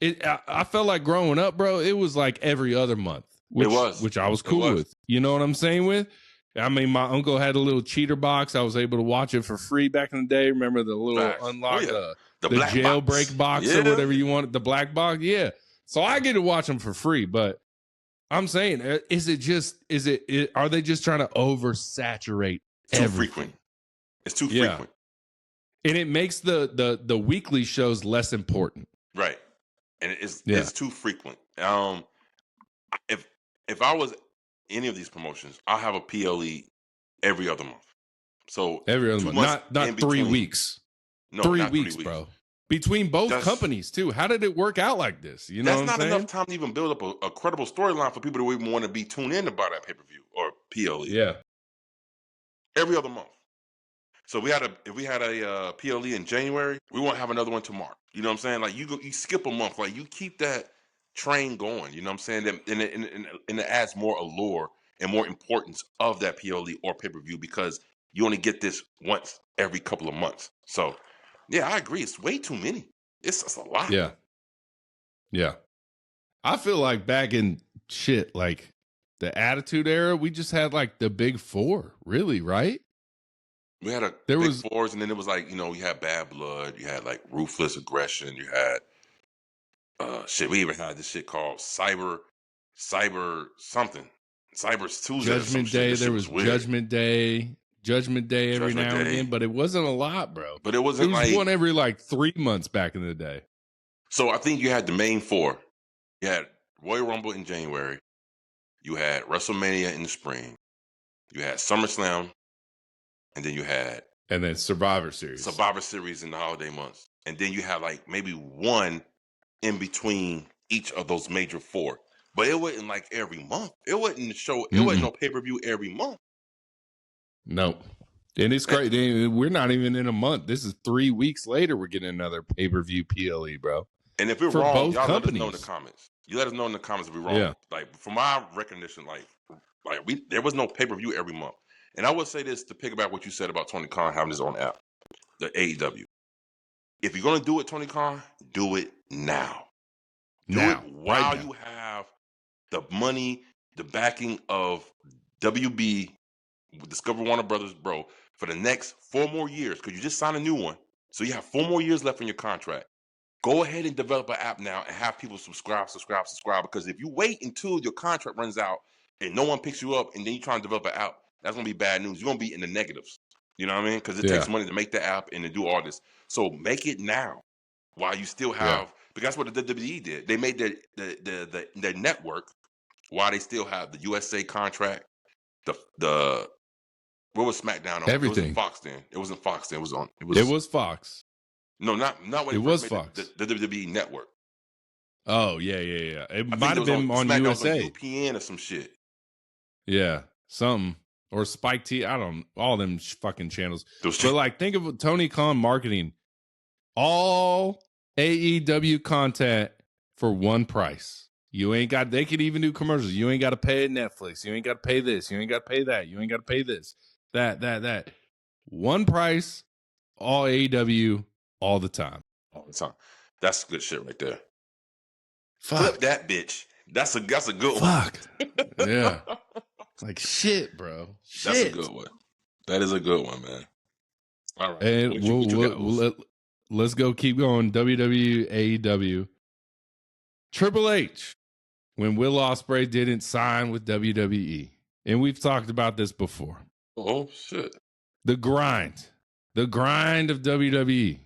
S2: I felt like growing up, bro, it was like every other month. Which I was cool with. You know what I'm saying with? I mean, my uncle had a little cheater box. I was able to watch it for free back in the day. Remember the little unlock, the jailbreak box or whatever you wanted, the black box? Yeah. So I get to watch them for free. But I'm saying, are they just trying to oversaturate
S1: everything? Too frequent. It's too frequent.
S2: And it makes the weekly shows less important.
S1: Right. And it's too frequent. If I was any of these promotions, I'll have a PLE every other month. So
S2: every other month, not 3 weeks.
S1: No,
S2: 3
S1: not
S2: weeks,
S1: 3 weeks.
S2: bro. Between both
S1: That's-
S2: companies, too. How did it work out like this? You know
S1: That's
S2: what I'm
S1: not
S2: saying?
S1: enough time to even build up a credible storyline for people to even want to be tuned in about that pay-per-view or PLE.
S2: Yeah.
S1: Every other month. So if we had a PLE in January, we won't have another one tomorrow. You know what I'm saying? Like you skip a month, like you keep that train going. You know what I'm saying? And it adds more allure and more importance of that PLE or pay-per-view because you only get this once every couple of months. So yeah, I agree. It's way too many. It's a lot.
S2: Yeah. Yeah. I feel like back in shit, like the Attitude Era, we just had like the big four, really, right?
S1: We had big fours, and then it was like, you had Bad Blood, you had like Ruthless Aggression, you had we even had this shit called Cyber something. Cyber Tuesday.
S2: Judgment Day. There was Judgment Day every now and again, but it wasn't a lot, bro.
S1: But it wasn't like
S2: one every like 3 months back in the day.
S1: So I think you had the main four. You had Royal Rumble in January. You had WrestleMania in the spring. You had SummerSlam. And then you had...
S2: And then Survivor Series.
S1: Survivor Series in the holiday months. And then you had like maybe one in between each of those major four. But it wasn't like every month. It wasn't it wasn't no pay-per-view every month.
S2: Nope. And it's great. We're not even in a month. This is 3 weeks later. We're getting another pay-per-view PLE, bro.
S1: And if we're wrong, y'all let us know in the comments. You let us know in the comments if we're wrong.
S2: Yeah.
S1: Like from my recognition, there was no pay-per-view every month. And I would say this to piggyback what you said about Tony Khan having his own app, the AEW. If you're gonna do it, Tony Khan, do it now. Do it while you have the money, the backing of WB, Discover Warner Brothers, bro, for the next 4 more years, because you just signed a new one. So you have 4 more years left in your contract. Go ahead and develop an app now and have people subscribe. Because if you wait until your contract runs out and no one picks you up and then you try to develop an app, that's going to be bad news. You're going to be in the negatives. You know what I mean? Because it takes money to make the app and to do all this. So make it now while you still have, because that's what the WWE did. They made their network while they still have the USA contract, the what was SmackDown on?
S2: Everything.
S1: It wasn't Fox then. It wasn't Fox then.
S2: It was Fox.
S1: No, not when
S2: it was Fox.
S1: The WWE network.
S2: Oh, yeah. It might have been on
S1: SmackDown
S2: USA.
S1: Was on UPN or some shit.
S2: Yeah, something. Or Spike T. I don't know. All them fucking channels. But like, think of Tony Khan marketing. All AEW content for one price. They could even do commercials. You ain't got to pay Netflix. You ain't got to pay this. You ain't got to pay that. You ain't got to pay this. That. One price, all AEW, all the time.
S1: All the time. That's good shit right there.
S2: Fuck.
S1: Flip that bitch. That's a good one.
S2: Fuck. Yeah. Like shit, bro. Shit.
S1: That's a good one. That is a good one, man. All right.
S2: And let's go keep going. WWE, AEW. Triple H, when Will Ospreay didn't sign with WWE. And we've talked about this before.
S1: Oh, shit.
S2: The grind of WWE.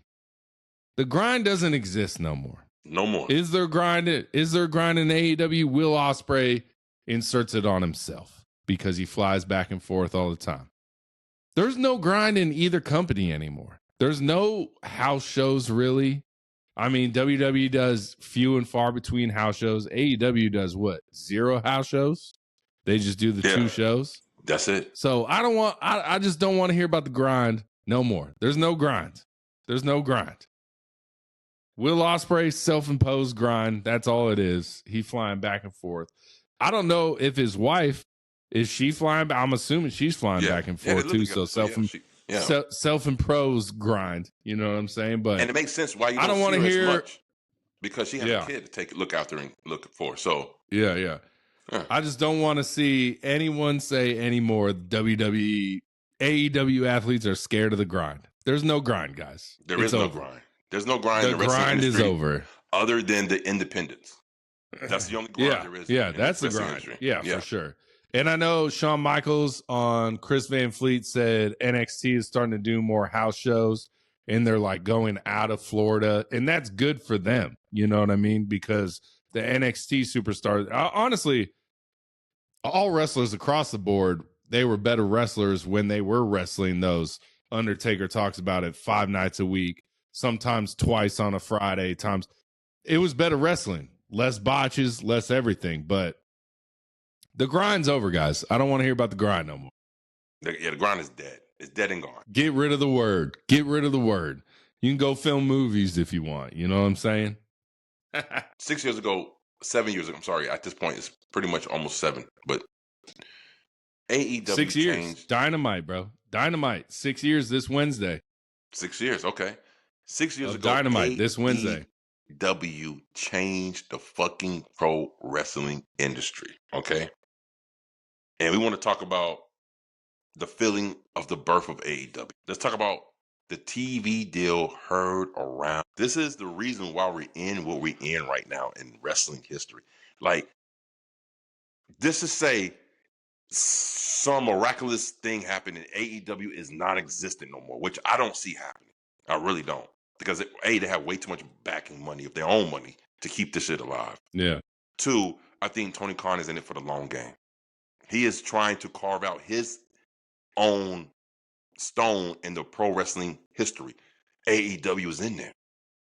S2: The grind doesn't exist no more.
S1: No more.
S2: Is there grind in AEW? Will Ospreay inserts it on himself because he flies back and forth all the time. There's no grind in either company anymore. There's no house shows, really. I mean, WWE does few and far between house shows. AEW does what? 0 house shows? They just do the 2 shows?
S1: That's it.
S2: So I just don't want to hear about the grind no more. There's no grind. Will Ospreay's self-imposed grind, that's all it is. He flying back and forth. I don't know if his wife, is she flying back? I'm assuming she's flying back and forth too. So self-imposed grind. You know what I'm saying? But
S1: and it makes sense why you don't want to hear as much because she has a kid to look after and look for. So
S2: yeah. I just don't want to see anyone say anymore WWE, AEW athletes are scared of the grind. There's no grind, guys.
S1: There is no grind. There's no grind.
S2: The grind is over.
S1: Other than the independents. That's the only grind there is.
S2: Yeah, that's the grind. Yeah, for sure. And I know Shawn Michaels on Chris Van Fleet said NXT is starting to do more house shows and they're like going out of Florida. And that's good for them. You know what I mean? Because the NXT superstars, honestly, all wrestlers across the board, they were better wrestlers when they were wrestling those. Undertaker talks about it 5 nights a week. sometimes twice on a Friday, times. It was better wrestling, less botches, less everything. But the grind's over, guys. I don't want to hear about the grind no more.
S1: The grind is dead. It's dead and gone.
S2: Get rid of the word. Get rid of the word. You can go film movies if you want. You know what I'm saying?
S1: 6 years ago, 7 years ago, I'm sorry, at this point, it's pretty much almost 7. But AEW
S2: 6 years.
S1: changed.
S2: Dynamite, bro. Dynamite. 6 years this Wednesday.
S1: 6 years, okay. 6 years ago,
S2: Dynamite this Wednesday.
S1: AEW changed the fucking pro wrestling industry, okay? And we want to talk about the feeling of the birth of AEW. Let's talk about the TV deal heard around. This is the reason why we're in what we're in right now in wrestling history. Like, this to say some miraculous thing happened and AEW is non-existent no more, which I don't see happening. I really don't. Because they have way too much backing money of their own money to keep this shit alive.
S2: Yeah.
S1: 2, I think Tony Khan is in it for the long game. He is trying to carve out his own stone in the pro wrestling history. AEW is in there,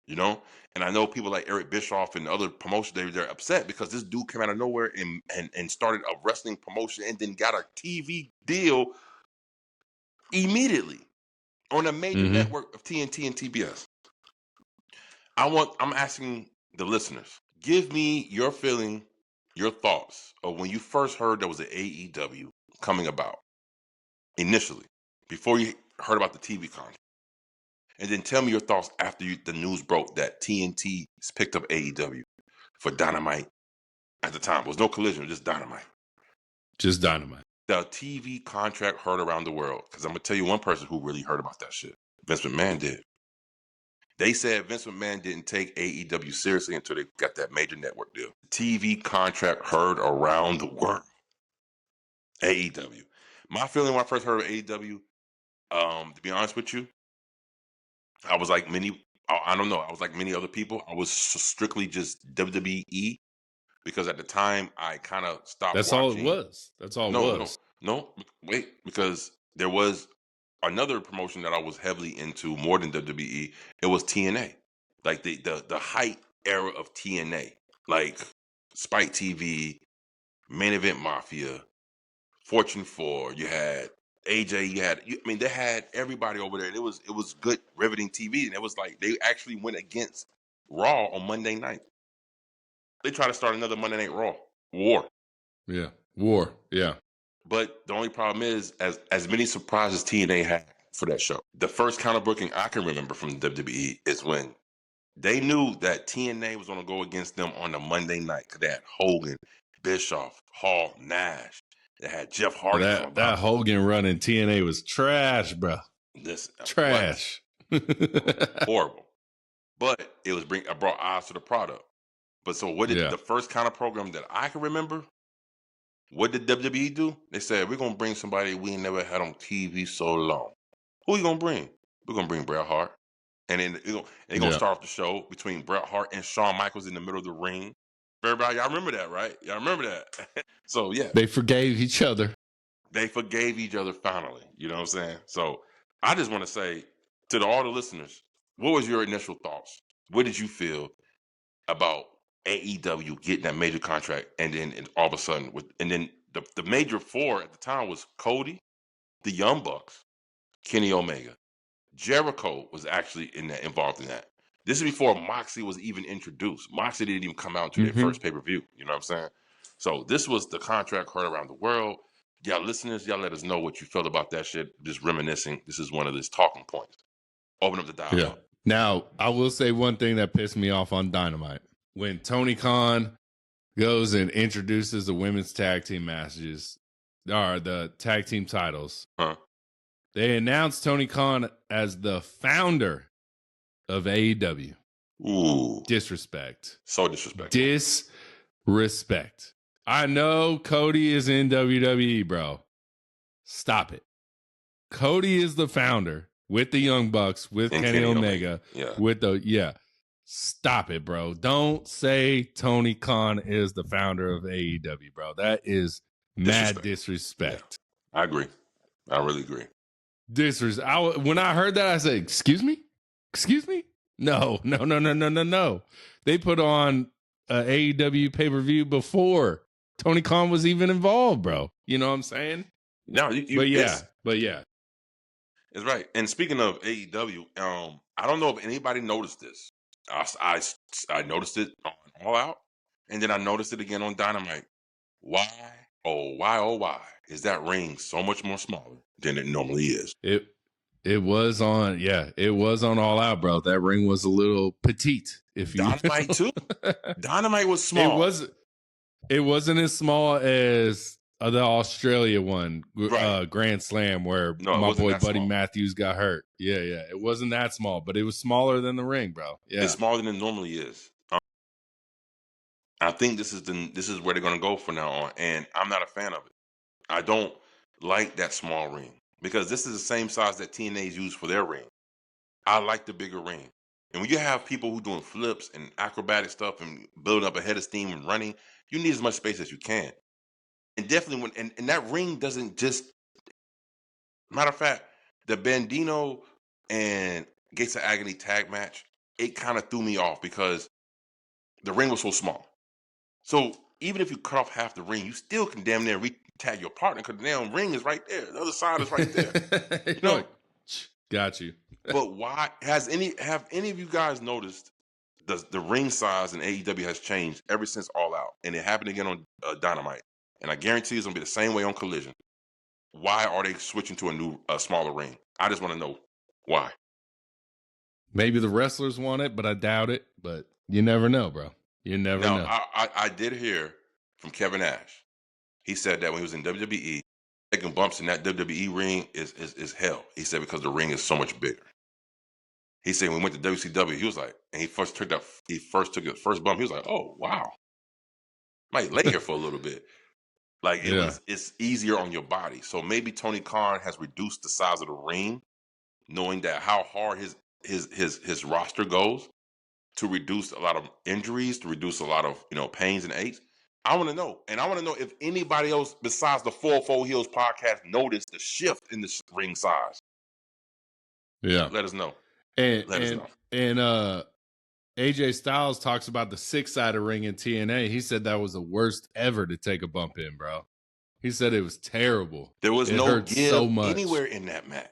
S1: you know? And I know people like Eric Bischoff and other promotions, they're upset because this dude came out of nowhere and started a wrestling promotion and then got a TV deal immediately on a major network of TNT and TBS. I'm asking the listeners, give me your feeling, your thoughts of when you first heard there was an AEW coming about initially, before you heard about the TV contract. And then tell me your thoughts after the news broke that TNT has picked up AEW for Dynamite at the time. It was no Collision, just Dynamite.
S2: Just Dynamite.
S1: The TV contract heard around the world. Because I'm going to tell you one person who really heard about that shit. Vince McMahon did. They said Vince McMahon didn't take AEW seriously until they got that major network deal. TV contract heard around the world. AEW. My feeling when I first heard of AEW, to be honest with you, I was like I don't know, I was like many other people. I was strictly just WWE because at the time I kind of stopped
S2: That's
S1: watching.
S2: all it was. That's all it was.
S1: No, wait, because there was another promotion that I was heavily into more than WWE. It was TNA, like the height era of TNA, like Spike TV, Main Event Mafia, Fortune 4. You had AJ. They had everybody over there. And it was good, riveting TV, and it was like they actually went against Raw on Monday night. They tried to start another Monday Night Raw war.
S2: Yeah, war. Yeah.
S1: But the only problem is, as many surprises TNA had for that show, the first counter booking I can remember from WWE is when they knew that TNA was going to go against them on the Monday night because they had Hogan, Bischoff, Hall, Nash. They had Jeff Hardy.
S2: That Hogan run in TNA was trash, bro. Trash.
S1: Horrible. But it was brought eyes to the product. But so what did the first counter program that I can remember? What did WWE do? They said, we're going to bring somebody we never had on TV so long. Who are you going to bring? We're going to bring Bret Hart. And then they're going to start off the show between Bret Hart and Shawn Michaels in the middle of the ring. Everybody, y'all remember that, right? Y'all remember that? So, yeah.
S2: They forgave each other.
S1: They forgave each other finally. You know what I'm saying? So, I just want to say to all the listeners, what was your initial thoughts? What did you feel about AEW getting that major contract, and then all of a sudden, the major four at the time was Cody, the Young Bucks, Kenny Omega, Jericho was actually involved in that. This is before Moxley was even introduced. Moxley didn't even come out until their first pay-per-view. You know what I'm saying? So this was the contract heard around the world. Y'all listeners, y'all let us know what you felt about that shit. Just reminiscing. This is one of these talking points. Open up the dialogue.
S2: Yeah. Now, I will say one thing that pissed me off on Dynamite. When Tony Khan goes and introduces the women's tag team matches, or the tag team titles, they announced Tony Khan as the founder of AEW.
S1: Ooh.
S2: Disrespect.
S1: So disrespectful.
S2: Disrespect. I know Cody is in WWE, bro. Stop it. Cody is the founder with the Young Bucks, with Kenny Omega.
S1: Yeah.
S2: Stop it, bro. Don't say Tony Khan is the founder of AEW, bro. That is mad disrespect.
S1: Yeah. I agree. I really agree.
S2: When I heard that, I said, excuse me? Excuse me? No. They put on AEW pay-per-view before Tony Khan was even involved, bro. You know what I'm saying?
S1: No,
S2: But yeah.
S1: It's right. And speaking of AEW, I don't know if anybody noticed this. I noticed it on All Out, and then I noticed it again on Dynamite. Why? Oh, why is that ring so much more smaller than it normally is?
S2: It was on All Out, bro. That ring was a little petite, if you
S1: Dynamite
S2: will.
S1: too. Dynamite was small.
S2: It wasn't as small as the Australia one,
S1: Right.
S2: Grand Slam, where
S1: No, it
S2: my
S1: wasn't
S2: boy
S1: that
S2: Buddy
S1: small.
S2: Matthews got hurt. Yeah. It wasn't that small, but it was smaller than the ring, bro. Yeah.
S1: It's smaller than it normally is. I think this is where they're going to go from now on, and I'm not a fan of it. I don't like that small ring because this is the same size that TNA's used for their ring. I like the bigger ring. And when you have people who doing flips and acrobatic stuff and building up a head of steam and running, you need as much space as you can. And definitely and that ring doesn't just, matter of fact, the Bandino and Gates of Agony tag match, it kind of threw me off because the ring was so small. So even if you cut off half the ring, you still can damn near tag your partner because the damn ring is right there. The other side is right there. You know?
S2: Got you.
S1: But why have any of you guys noticed the ring size in AEW has changed ever since All Out, and it happened again on Dynamite, and I guarantee it's gonna be the same way on Collision. Why are they switching to a smaller ring? I just want to know why.
S2: Maybe the wrestlers want it, but I doubt it. But you never know, bro. You never know.
S1: I did hear from Kevin Nash. He said that when he was in WWE, taking bumps in that WWE ring is hell. He said because the ring is so much bigger. He said when we went to WCW, he was like, and he first took his first bump. He was like, oh wow, might lay here for a little bit. Like it's easier on your body. So maybe Tony Khan has reduced the size of the ring, knowing that how hard his roster goes, to reduce a lot of injuries, to reduce a lot of pains and aches. I want to know, and I want to know if anybody else besides the 404 Heels podcast noticed the shift in the ring size.
S2: Yeah,
S1: let us know.
S2: And AJ Styles talks about the 6-sided ring in TNA. He said that was the worst ever to take a bump in, bro. He said it was terrible.
S1: There was no give anywhere in that match.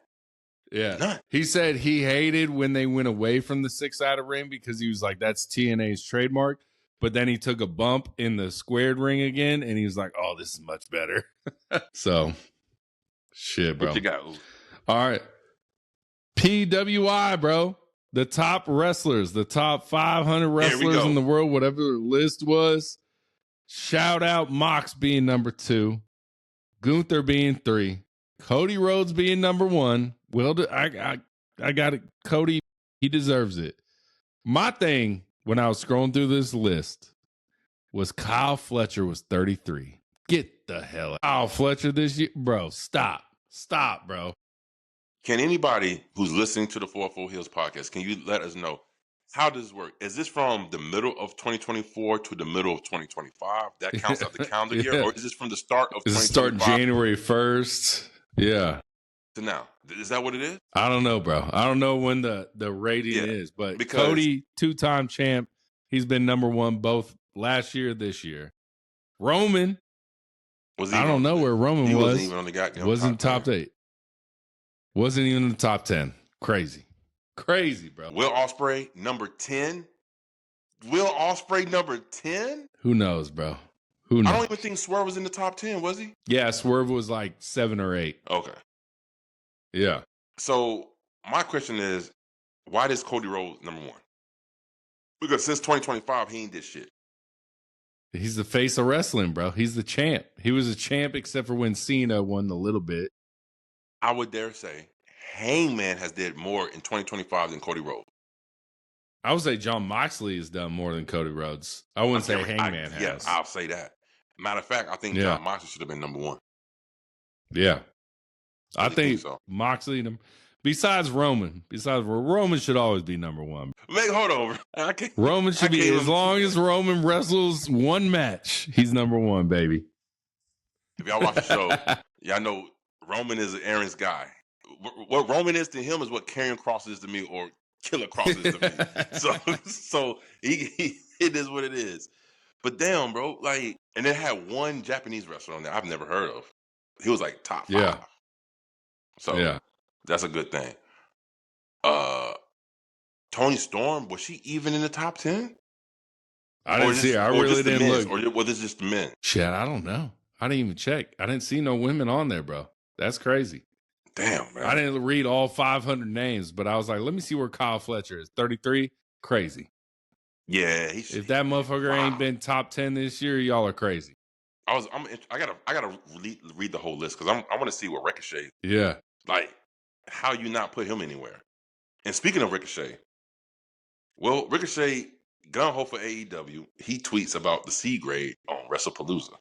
S2: Yeah.
S1: None.
S2: He said he hated when they went away from the 6-sided ring because he was like, that's TNA's trademark. But then he took a bump in the squared ring again, and he was like, oh, this is much better. So, shit, bro.
S1: What you got?
S2: All right. PWI, bro. The top wrestlers, the top 500 wrestlers in the world, whatever the list was. Shout out Mox being number 2. Gunther being 3. Cody Rhodes being number 1. Well, I got it. Cody, he deserves it. My thing when I was scrolling through this list was Kyle Fletcher was 33. Get the hell out. Kyle Fletcher this year. Bro, stop, bro.
S1: Can anybody who's listening to the 404 Heels podcast, can you let us know how does this work? Is this from the middle of 2024 to the middle of 2025? That counts out the calendar year, or is this from the start of 2025?
S2: Start January 1st. Yeah.
S1: To now. Is that what it is?
S2: I don't know, bro. I don't know when the rating is, but because Cody, 2-time champ, he's been number 1 both last year, this year. Roman, I don't know where Roman was.
S1: He wasn't even on the goddamn
S2: wasn't top 8. Wasn't even in the top 10. Crazy, bro.
S1: Will Ospreay, number 10? Will Ospreay, number 10?
S2: Who knows, bro? Who knows?
S1: I don't even think Swerve was in the top 10, was he?
S2: Yeah, Swerve was like 7 or 8.
S1: Okay.
S2: Yeah.
S1: So my question is, why does Cody Rhodes number 1? Because since 2025, he ain't did shit.
S2: He's the face of wrestling, bro. He's the champ. He was a champ except for when Cena won a little bit.
S1: I would dare say Hangman has did more in 2025 than Cody Rhodes.
S2: I would say Jon Moxley has done more than Cody Rhodes. I wouldn't say Hangman has.
S1: Yes, I'll say that. Matter of fact, I think Jon Moxley should have been number 1.
S2: Yeah. I think so. Moxley, besides Roman should always be number 1.
S1: Hold over.
S2: Roman should be, as long as Roman wrestles one match, he's number 1, baby.
S1: If y'all watch the show, y'all know Roman is Aaron's guy. What Roman is to him is what Killer Kross is to me, or Killer Kross is to me. So it is what it is. But damn, bro, like, and it had one Japanese wrestler on there I've never heard of. He was like top 5.
S2: Yeah.
S1: So that's a good thing. Toni Storm, was she even in the top 10?
S2: I didn't see it. I really didn't look.
S1: Or was this just the men?
S2: Shit, I don't know. I didn't even check. I didn't see no women on there, bro. That's crazy.
S1: Damn, man.
S2: I didn't read all 500 names, but I was like, let me see where Kyle Fletcher is. 33? Crazy.
S1: Yeah.
S2: If that motherfucker ain't been top 10 this year, y'all are crazy.
S1: I gotta read the whole list because I want to see what Ricochet.
S2: Yeah.
S1: Like, how you not put him anywhere? And speaking of Ricochet, well, Ricochet gung-ho for AEW. He tweets about the C grade on WrestlePalooza.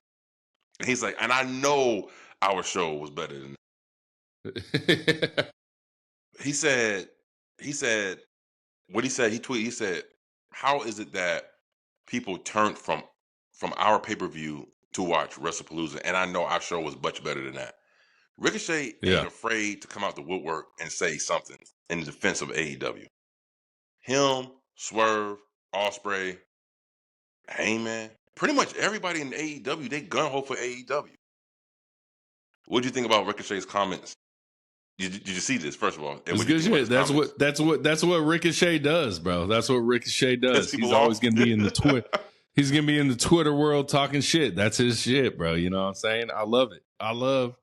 S1: And he's like, and I know our show was better than that. He said, what he said, he tweeted, he said, how is it that people turned from our pay-per-view to watch WrestlePalooza? And I know our show was much better than that. Ricochet ain't afraid to come out the woodwork and say something in defense of AEW. Him, Swerve, Ospreay, Heyman, pretty much everybody in AEW, they gung-ho for AEW. What do you think about Ricochet's comments? Did you see this, first of all?
S2: It's good shit. That's what Ricochet does, bro. That's what Ricochet does. He's always gonna be in the Twitter. He's gonna be in the Twitter world talking shit. That's his shit, bro. You know what I'm saying? I love it. I love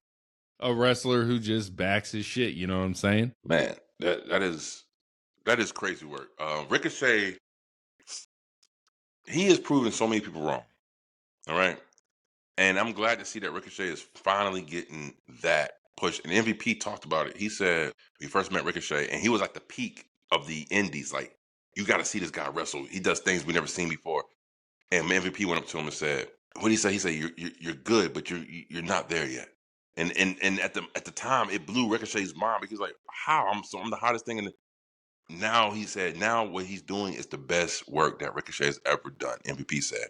S2: a wrestler who just backs his shit. You know what I'm saying?
S1: Man, that is crazy work. Ricochet, he has proven so many people wrong. All right, and I'm glad to see that Ricochet is finally getting that push. And MVP talked about it. He said we first met Ricochet, and he was like the peak of the indies. Like, you got to see this guy wrestle. He does things we never seen before. And MVP went up to him and said, "What did he say?" He said, "You're good, but you're not there yet." And at the time, it blew Ricochet's mind because, like, how I'm the hottest thing in the. Now he said, now what he's doing is the best work that Ricochet has ever done. MVP said,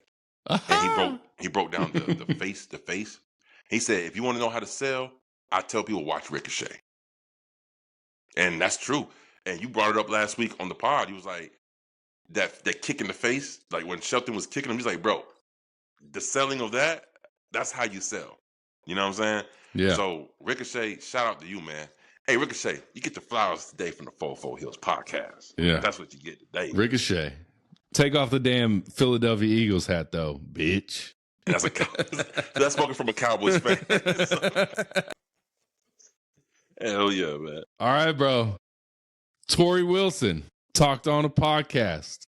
S1: and he broke down the face. He said, if you want to know how to sell, I tell people watch Ricochet, and that's true. And you brought it up last week on the pod. He was like, that kick in the face, like when Shelton was kicking him, he's like, bro, the selling of that's how you sell. You know what I'm saying?
S2: Yeah.
S1: So Ricochet, shout out to you, man. Hey, Ricochet, you get the flowers today from the 44 Heelz podcast.
S2: Yeah.
S1: That's what you get today.
S2: Ricochet. Take off the damn Philadelphia Eagles hat, though, bitch.
S1: That's spoken from a Cowboys fan. Hell yeah, man.
S2: All right, bro. Tori Wilson talked on a podcast.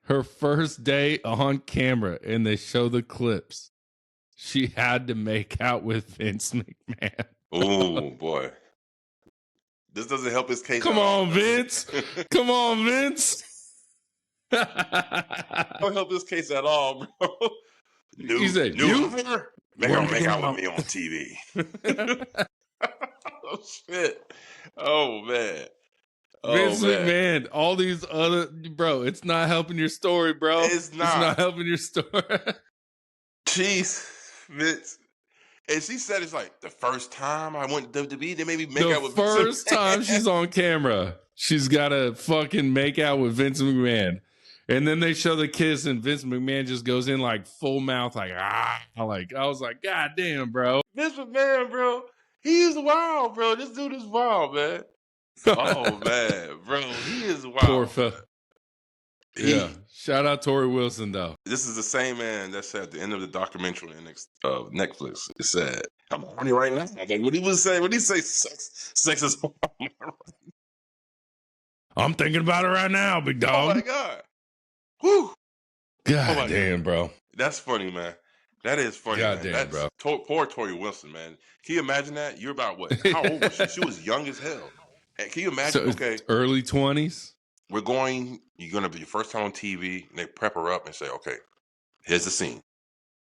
S2: Her first day on camera, and they show the clips. She had to make out with Vince McMahon.
S1: Oh, boy. This doesn't help his case.
S2: Come on, Vince. Come on, Vince.
S1: Don't help this case at all, bro.
S2: He said,
S1: you make out with me on TV. Oh, shit. Oh, man.
S2: Vince McMahon, all these other, bro, it's not helping your story, bro.
S1: It's not
S2: helping your story.
S1: Jeez, Vince. And she said it's like the first time I went to WWE, they made me make out with Vince McMahon.
S2: The first time she's on camera, she's got to fucking make out with Vince McMahon. And then they show the kiss, and Vince McMahon just goes in like full mouth, like, I was like, God damn, bro.
S1: Vince McMahon, bro. He is wild, bro. This dude is wild, man. Oh, man, bro. He is wild.
S2: Poor fella. Yeah. Shout out Tori Wilson, though.
S1: This is the same man that said at the end of the documentary on Netflix, it said, I'm horny right now. I'm like, what did he say? What did he say? Sex is horny.
S2: I'm thinking about it right now, big dog.
S1: Oh, my God. Whew.
S2: God damn, bro.
S1: That's funny, man. That is funny,
S2: God damn, bro.
S1: Poor Tori Wilson, man. Can you imagine that? You're about what? How old was she? She was young as hell. And can you imagine,
S2: early 20s?
S1: You're going to be your first time on TV, and they prep her up and say, okay, here's the scene.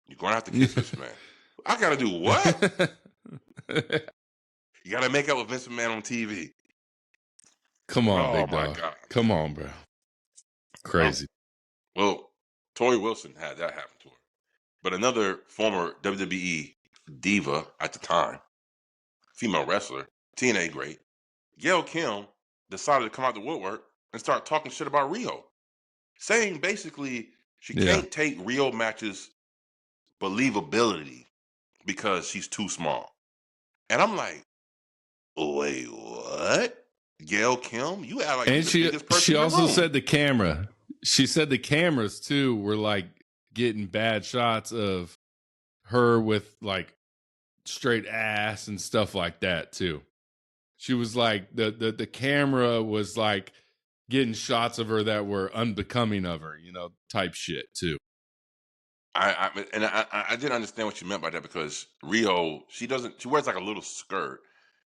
S1: You're going to have to kiss this man. I got to do what? You got to make out with Vince McMahon on TV.
S2: Come on, big dog. God. Come on, bro. Crazy.
S1: Well, Tori Wilson had that happen to her. But another former WWE diva at the time, female wrestler, TNA great, Gail Kim, decided to come out the woodwork and start talking shit about Rio, saying basically she can't take Rio matches believability because she's too small. And I'm like, wait, what? Gail Kim, you act like
S2: And
S1: you're the biggest person
S2: she
S1: in the
S2: also
S1: room.
S2: said the camera. She said the cameras too were like getting bad shots of her with like straight ass and stuff like that too. She was like the camera was like getting shots of her that were unbecoming of her, you know, type shit too.
S1: I didn't understand what you meant by that, because Rio, she wears like a little skirt,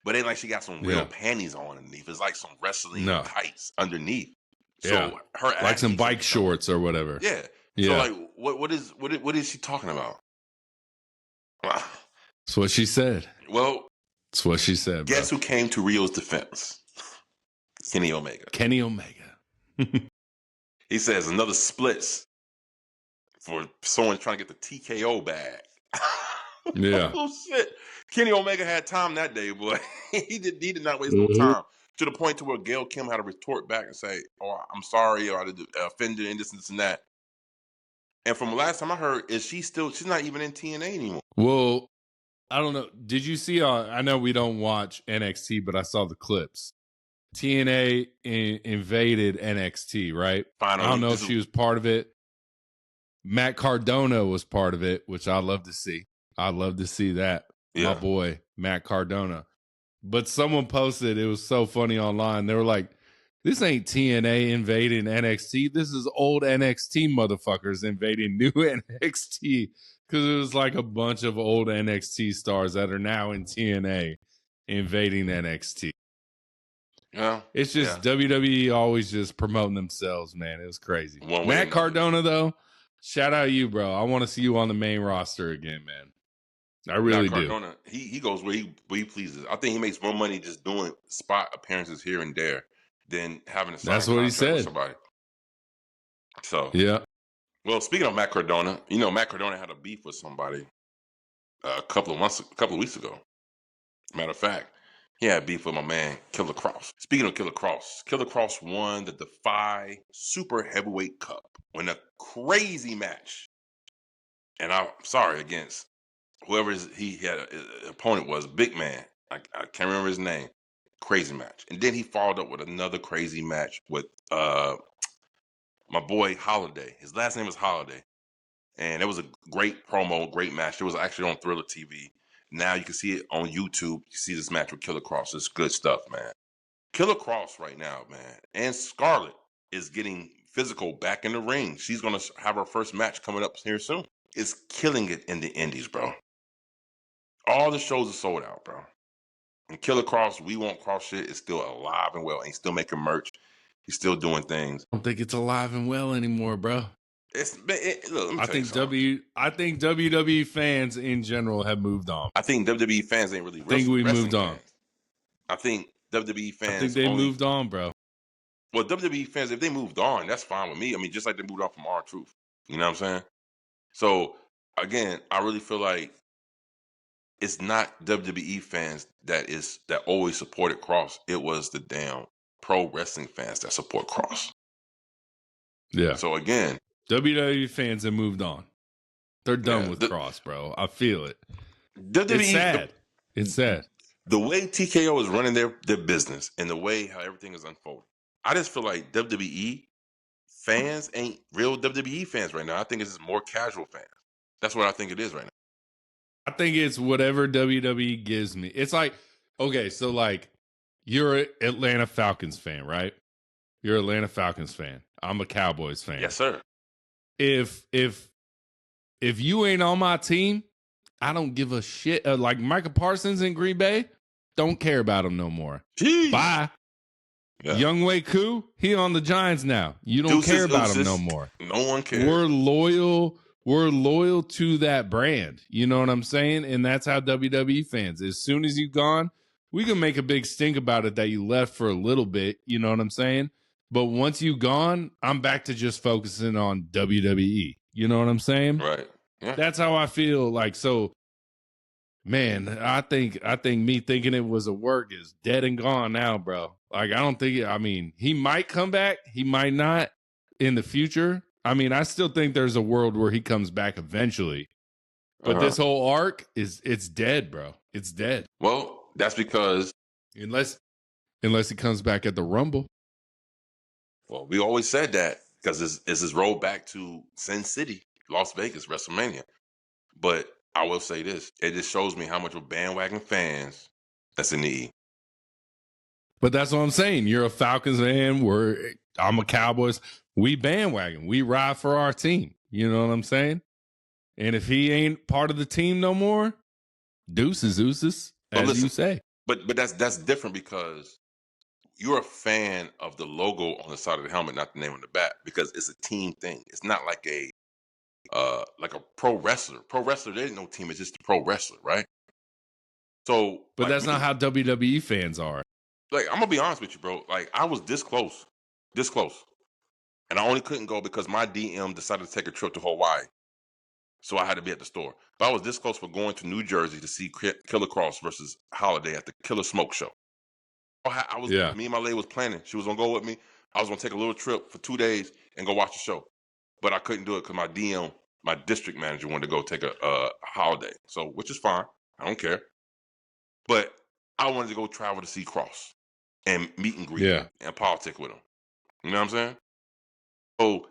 S1: but ain't like she got some real panties on underneath. It's like some wrestling tights underneath. So her ass
S2: like some bike shorts or whatever.
S1: Yeah. So like, what is she talking about?
S2: That's what she said.
S1: Well,
S2: that's what she said.
S1: Guess who came to Rio's defense? Kenny Omega.
S2: Kenny Omega.
S1: He says another splits for someone trying to get the TKO bag.
S2: Yeah.
S1: Oh shit! Kenny Omega had time that day, boy. He did not waste no time, to the point to where Gail Kim had to retort back and say, "Oh, I'm sorry, or I offended and this and that." And from the last time I heard, she's not even in TNA anymore.
S2: Well, I don't know. Did you see? I know we don't watch NXT, but I saw the clips. TNA invaded NXT, right?
S1: Finally,
S2: I don't know if she was part of it. Matt Cardona was part of it, which I'd love to see. I'd love to see that. My boy, Matt Cardona. But someone posted, it was so funny online. They were like, this ain't TNA invading NXT. This is old NXT motherfuckers invading new NXT. Because it was like a bunch of old NXT stars that are now in TNA invading NXT.
S1: Yeah.
S2: It's just WWE always just promoting themselves, man. It was crazy. Matt Cardona, though, shout out you, bro. I want to see you on the main roster again, man. I really do.
S1: Cardona, he goes where he pleases. I think he makes more money just doing spot appearances here and there than having a sign
S2: That's what he said.
S1: With somebody. So
S2: yeah.
S1: Well, speaking of Matt Cardona, you know Matt Cardona had a beef with somebody a couple of weeks ago. Matter of fact, he had beef with my man Killer Kross. Speaking of Killer Kross won the Defy Super Heavyweight Cup in a crazy match. And I'm sorry, against whoever he had an opponent was, big man. I can't remember his name. Crazy match. And then he followed up with another crazy match with my boy Holiday. His last name is Holiday. And it was a great promo, great match. It was actually on Thriller TV. Now you can see it on YouTube. You see this match with Killer Kross. It's good stuff, man. Killer Kross right now, man. And Scarlett is getting physical back in the ring. She's going to have her first match coming up here soon. It's killing it in the indies, bro. All the shows are sold out, bro. And Killer Kross, We Want Kross shit is still alive and well. And he's still making merch. He's still doing things.
S2: I don't think it's alive and well anymore, bro.
S1: Look, I think
S2: WWE fans in general have moved on.
S1: I think WWE fans ain't really.
S2: I think we moved on.
S1: I think WWE fans.
S2: I think they moved on, bro.
S1: Well, WWE fans, if they moved on, that's fine with me. I mean, just like they moved on from R-Truth. You know what I'm saying? So again, I really feel like it's not WWE fans that always supported Kross. It was the damn pro wrestling fans that support Kross.
S2: Yeah.
S1: So again,
S2: WWE fans have moved on. They're done with Kross, bro. I feel it. It's sad. It's sad.
S1: The way TKO is running their business and the way how everything is unfolding, I just feel like WWE fans ain't real WWE fans right now. I think it's just more casual fans. That's what I think it is right now.
S2: I think it's whatever WWE gives me. It's like, okay, so like you're an Atlanta Falcons fan, right? You're an Atlanta Falcons fan. I'm a Cowboys fan.
S1: Yes, sir.
S2: If you ain't on my team, I don't give a shit. Like Micah Parsons in Green Bay, don't care about him no more.
S1: Jeez.
S2: Bye. Yeah. Younghoe Koo, he on the Giants now. You don't care about him no more.
S1: No one cares.
S2: We're loyal to that brand. You know what I'm saying? And that's how WWE fans. As soon as you gone, we can make a big stink about it that you left for a little bit. You know what I'm saying? But once you gone, I'm back to just focusing on WWE. You know what I'm saying?
S1: Right. Yeah.
S2: That's how I feel. Like, so Man, I think me thinking it was a work is dead and gone now, bro. Like, I don't think I mean, he might come back, he might not in the future. I mean, I still think there's a world where he comes back eventually. But this whole arc it's dead, bro. It's dead.
S1: Well, that's because
S2: Unless he comes back at the Rumble.
S1: well, we always said that because it's his road back to Sin City, Las Vegas, WrestleMania. But I will say this: it just shows me how much of bandwagon fans that's in the E.
S2: But that's what I'm saying. You're a Falcons fan. I'm a Cowboys. We bandwagon. We ride for our team. You know what I'm saying? And if he ain't part of the team no more, deuces, as you say.
S1: But that's different because you're a fan of the logo on the side of the helmet, not the name on the back, because it's a team thing. It's not like a pro wrestler. Pro wrestler, there ain't no team. It's just a pro wrestler, right? So,
S2: but that's not how WWE fans are.
S1: Like, I'm gonna be honest with you, bro. Like, I was this close, and I only couldn't go because my DM decided to take a trip to Hawaii, so I had to be at the store. But I was this close for going to New Jersey to see Killer Kross versus Holiday at the Killer Smoke Show. Me and my lady was planning. She was gonna go with me. I was gonna take a little trip for 2 days and go watch the show, but I couldn't do it because my district manager, wanted to go take a holiday. So, which is fine. I don't care. But I wanted to go travel to see Kross and meet and greet him and politic with him. You know what I'm saying? So,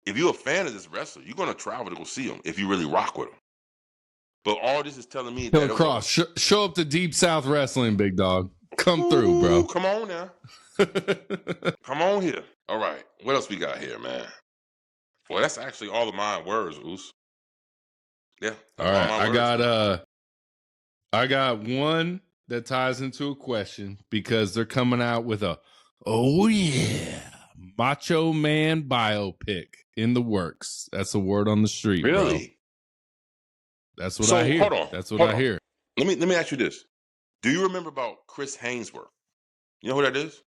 S1: if you're a fan of this wrestler, you're gonna travel to go see him if you really rock with him. But all this is telling me
S2: Killer Kross, show up to Deep South Wrestling, big dog. Come through, bro.
S1: Come on now. Come on here. All right. What else we got here, man? Well, that's actually all of my words, Oos. Yeah.
S2: All right. I got one that ties into a question because they're coming out with a Macho Man biopic in the works. That's a word on the street.
S1: Really?
S2: Bro. That's what I hear.
S1: Hold on.
S2: That's what I hear.
S1: Let me ask you this. Do you remember about Chris Hainsworth? You know who that is?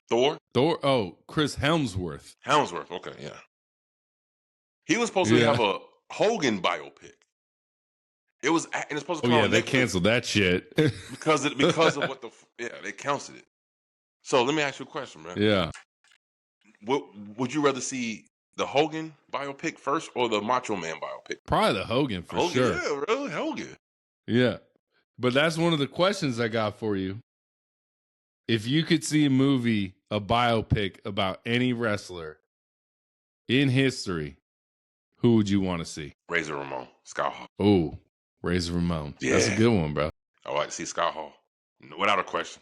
S1: Thor?
S2: Oh, Chris Helmsworth.
S1: Helmsworth, okay, yeah. He was supposed to have a Hogan biopic. And it's supposed to come out.
S2: They canceled that shit.
S1: because of what they canceled it. So let me ask you a question, man.
S2: Yeah.
S1: Would you rather see the Hogan biopic first or the Macho Man biopic?
S2: Probably the Hogan for sure.
S1: Yeah, really? Hogan.
S2: Yeah. But that's one of the questions I got for you. If you could see a biopic about any wrestler in history, who would you want to see?
S1: Razor Ramon, Scott Hall.
S2: Oh, Razor Ramon. Yeah. That's a good one, bro.
S1: I like to see Scott Hall. Without a question.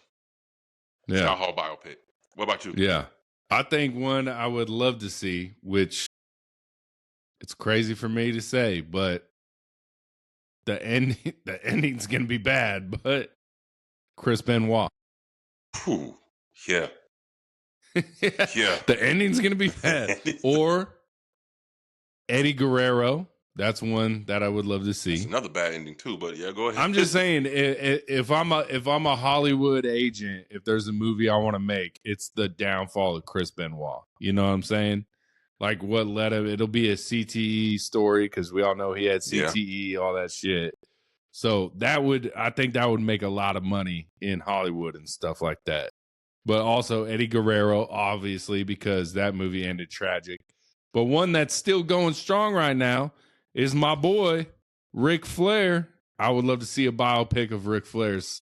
S2: Yeah.
S1: Scott Hall biopic. What about you?
S2: Yeah. I think one I would love to see, which it's crazy for me to say, but the ending's going to be bad, but Chris Benoit.
S1: Ooh, yeah. Yeah.
S2: The ending's going to be bad. Or Eddie Guerrero. That's one that I would love to see.
S1: That's another bad ending too, but yeah, go ahead.
S2: I'm just saying, if I'm a Hollywood agent, if there's a movie I want to make, it's the downfall of Chris Benoit. You know what I'm saying? Like what led him? It'll be a CTE story because we all know he had CTE, all that shit. So I think that would make a lot of money in Hollywood and stuff like that. But also Eddie Guerrero, obviously, because that movie ended tragic. But one that's still going strong right now is my boy, Ric Flair. I would love to see a biopic of Ric Flair's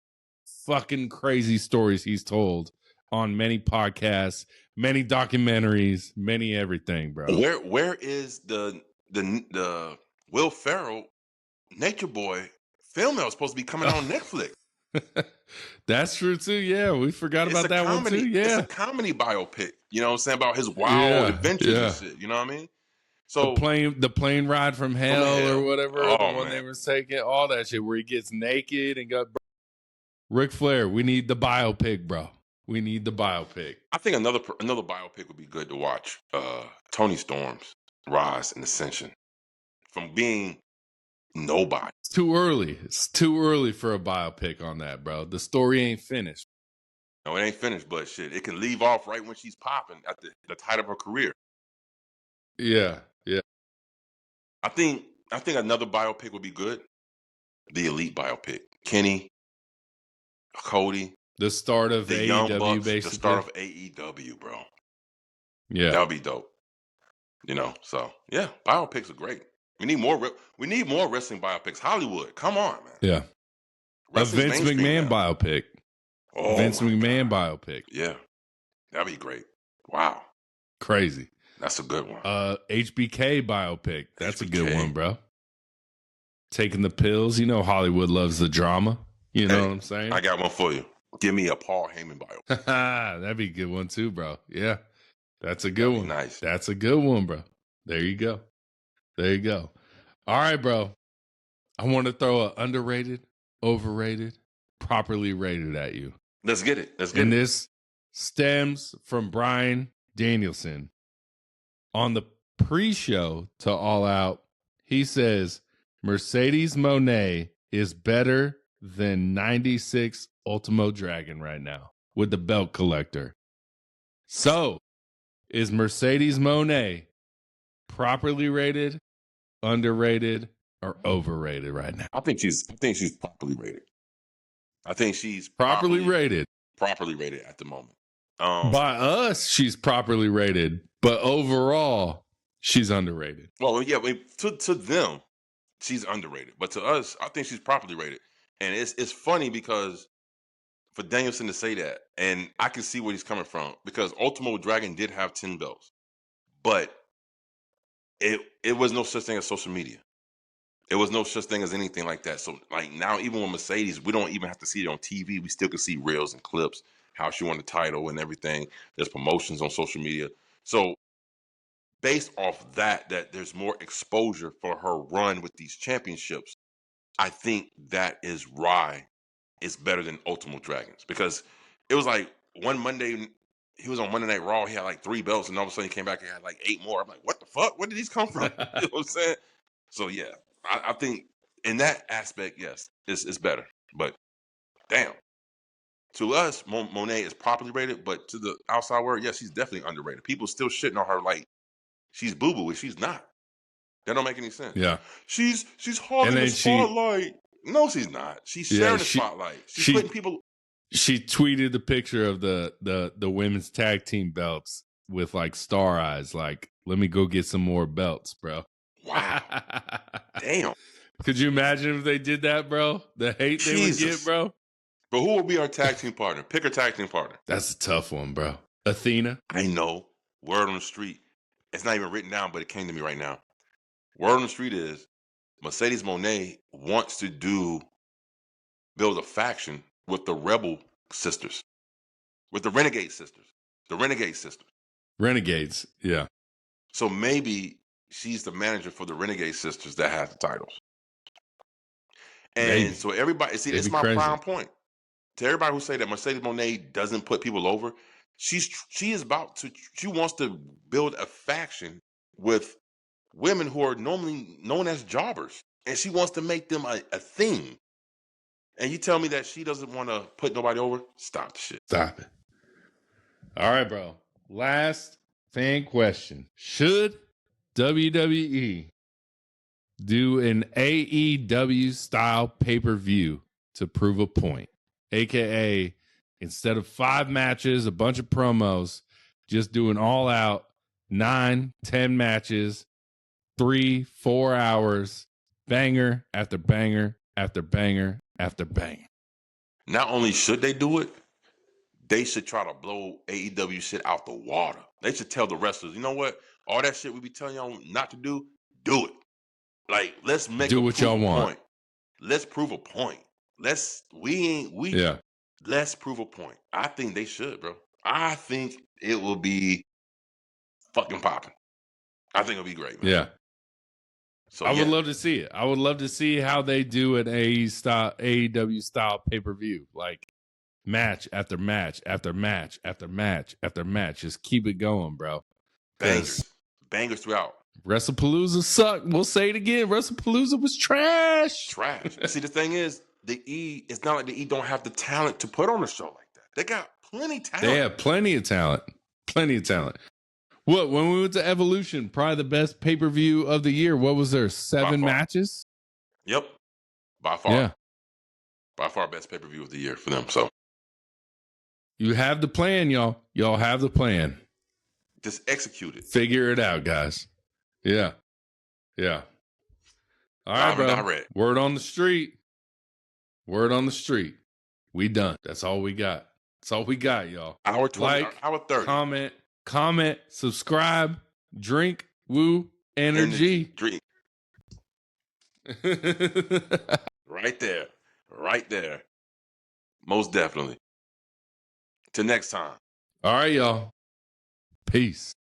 S2: fucking crazy stories he's told on many podcasts, many documentaries, many everything, bro.
S1: Where is the Will Ferrell Nature Boy film that was supposed to be coming on Netflix?
S2: That's true too. Yeah, we forgot about that one too. Yeah,
S1: it's a comedy biopic. You know what I'm saying, about his wild adventures and shit. You know what I mean? So
S2: the plane ride from hell or whatever, the one they were taking, all that shit where he gets naked and got Ric Flair. We need the biopic, bro. We need the biopic.
S1: I think another biopic would be good to watch. Tony Storm's rise and ascension from being nobody.
S2: It's too early. It's too early for a biopic on that, bro. The story ain't finished.
S1: No, it ain't finished, but shit, it can leave off right when she's popping at the height of her career.
S2: Yeah, yeah.
S1: I think another biopic would be good. the Elite biopic. Kenny, Cody,
S2: The start of
S1: the Young
S2: AEW,
S1: Bucks,
S2: basically.
S1: the start of AEW, bro.
S2: Yeah.
S1: That would be dope. So yeah, biopics are great. We need more wrestling biopics. Hollywood, come on, man.
S2: Yeah. A Vince McMahon biopic.
S1: Oh,
S2: Vince McMahon biopic.
S1: Yeah. That'd be great. Wow.
S2: Crazy.
S1: That's a good one.
S2: HBK biopic. That's a good one, bro. Taking the pills. You know Hollywood loves the drama. You know what I'm saying?
S1: I got one for you. Give me a Paul Heyman biopic.
S2: That'd be a good one too, bro. Yeah. That's a good one.
S1: Nice.
S2: That's a good one, bro. There you go. All right, bro. I want to throw an underrated, overrated, properly rated at you.
S1: Let's get it.
S2: And this stems from Bryan Danielson. On the pre-show to All Out, he says Mercedes Moné is better than 96 Ultimo Dragon right now with the belt collector. So, is Mercedes Moné properly rated, underrated, or overrated right now?
S1: I think she's properly rated. I think she's
S2: properly rated.
S1: Properly rated at the moment.
S2: By us, she's properly rated, but overall, she's underrated.
S1: Well, yeah, to them, she's underrated, but to us, I think she's properly rated. And it's funny because for Danielson to say that, and I can see where he's coming from, because Ultimo Dragon did have 10 belts, but it was no such thing as social media. It was no such thing as anything like that. So like now, even with Mercedes, we don't even have to see it on TV. We still can see reels and clips, how she won the title and everything. There's promotions on social media. So based off that there's more exposure for her run with these championships, I think that is why it's better than Ultimo Dragons. Because it was like one Monday, he was on Monday Night Raw, he had like 3 belts, and all of a sudden he came back and had like 8 more. I'm like, what the fuck? Where did these come from? You know what I'm saying? So yeah, I think in that aspect, yes, it's better. But damn, to us, Monet is properly rated, but to the outside world, yes, she's definitely underrated. People still shitting on her like she's boo-boo, she's not. That don't make any sense.
S2: Yeah,
S1: she's hogging the spotlight. No, she's not. She's sharing the spotlight. She's putting people.
S2: She tweeted the picture of the women's tag team belts with like star eyes. Like, let me go get some more belts, bro.
S1: Wow. Damn.
S2: Could you imagine if they did that, bro? The hate they would get, bro.
S1: But who would be our tag team partner? Pick a tag team partner.
S2: That's a tough one, bro. Athena.
S1: I know. Word on the street. It's not even written down, but it came to me right now. Word on the street is Mercedes Moné wants to build a faction with the Rebel sisters, with the Renegade sisters,
S2: Renegades, yeah.
S1: So maybe she's the manager for the Renegade sisters that have the titles. And so everybody, see, it's my prime point. To everybody who say that Mercedes Moné doesn't put people over, she wants to build a faction with women who are normally known as jobbers, and she wants to make them a thing. And you tell me that she doesn't want to put nobody over? Stop the shit.
S2: Stop it. All right, bro. Last fan question. Should WWE do an AEW style pay-per-view to prove a point? AKA, instead of 5 matches, a bunch of promos, just do an all-out 9, 10 matches, 3, 4 hours, banger after banger after banger after banger.
S1: Not only should they do it, they should try to blow AEW shit out the water. They should tell the wrestlers, you know what? All that shit we be telling y'all not to do it. Like, let's make
S2: do what y'all want.
S1: Let's prove a point. Let's prove a point. I think they should, bro. I think it will be fucking popping. I think it'll be great, man.
S2: Yeah.
S1: So
S2: I would love to see it. I would love to see how they do an AEW style pay-per-view. Like, match after match after match after match after match. Just keep it going, bro.
S1: Bangers throughout.
S2: WrestlePalooza sucked. We'll say it again. WrestlePalooza was trash.
S1: See, the thing is, it's not like the E don't have the talent to put on a show like that. They got plenty of talent.
S2: They have plenty of talent. What, when we went to Evolution, probably the best pay-per-view of the year, what was there, 7 matches?
S1: Yep. by far.
S2: Yeah.
S1: By far best pay-per-view of the year for them. So
S2: You have the plan, y'all. Y'all have the plan.
S1: just execute it.
S2: Figure it out, guys. Yeah. Yeah. All right,
S1: Live and
S2: bro.
S1: direct.
S2: Word on the street. Word on the street. We done. That's all we got. That's all we got, y'all.
S1: Hour 20,
S2: Like,
S1: hour 30.
S2: comment, subscribe, drink, woo, energy.
S1: Drink. Right there. Right there. Most definitely. Till next time.
S2: All right, y'all. Peace.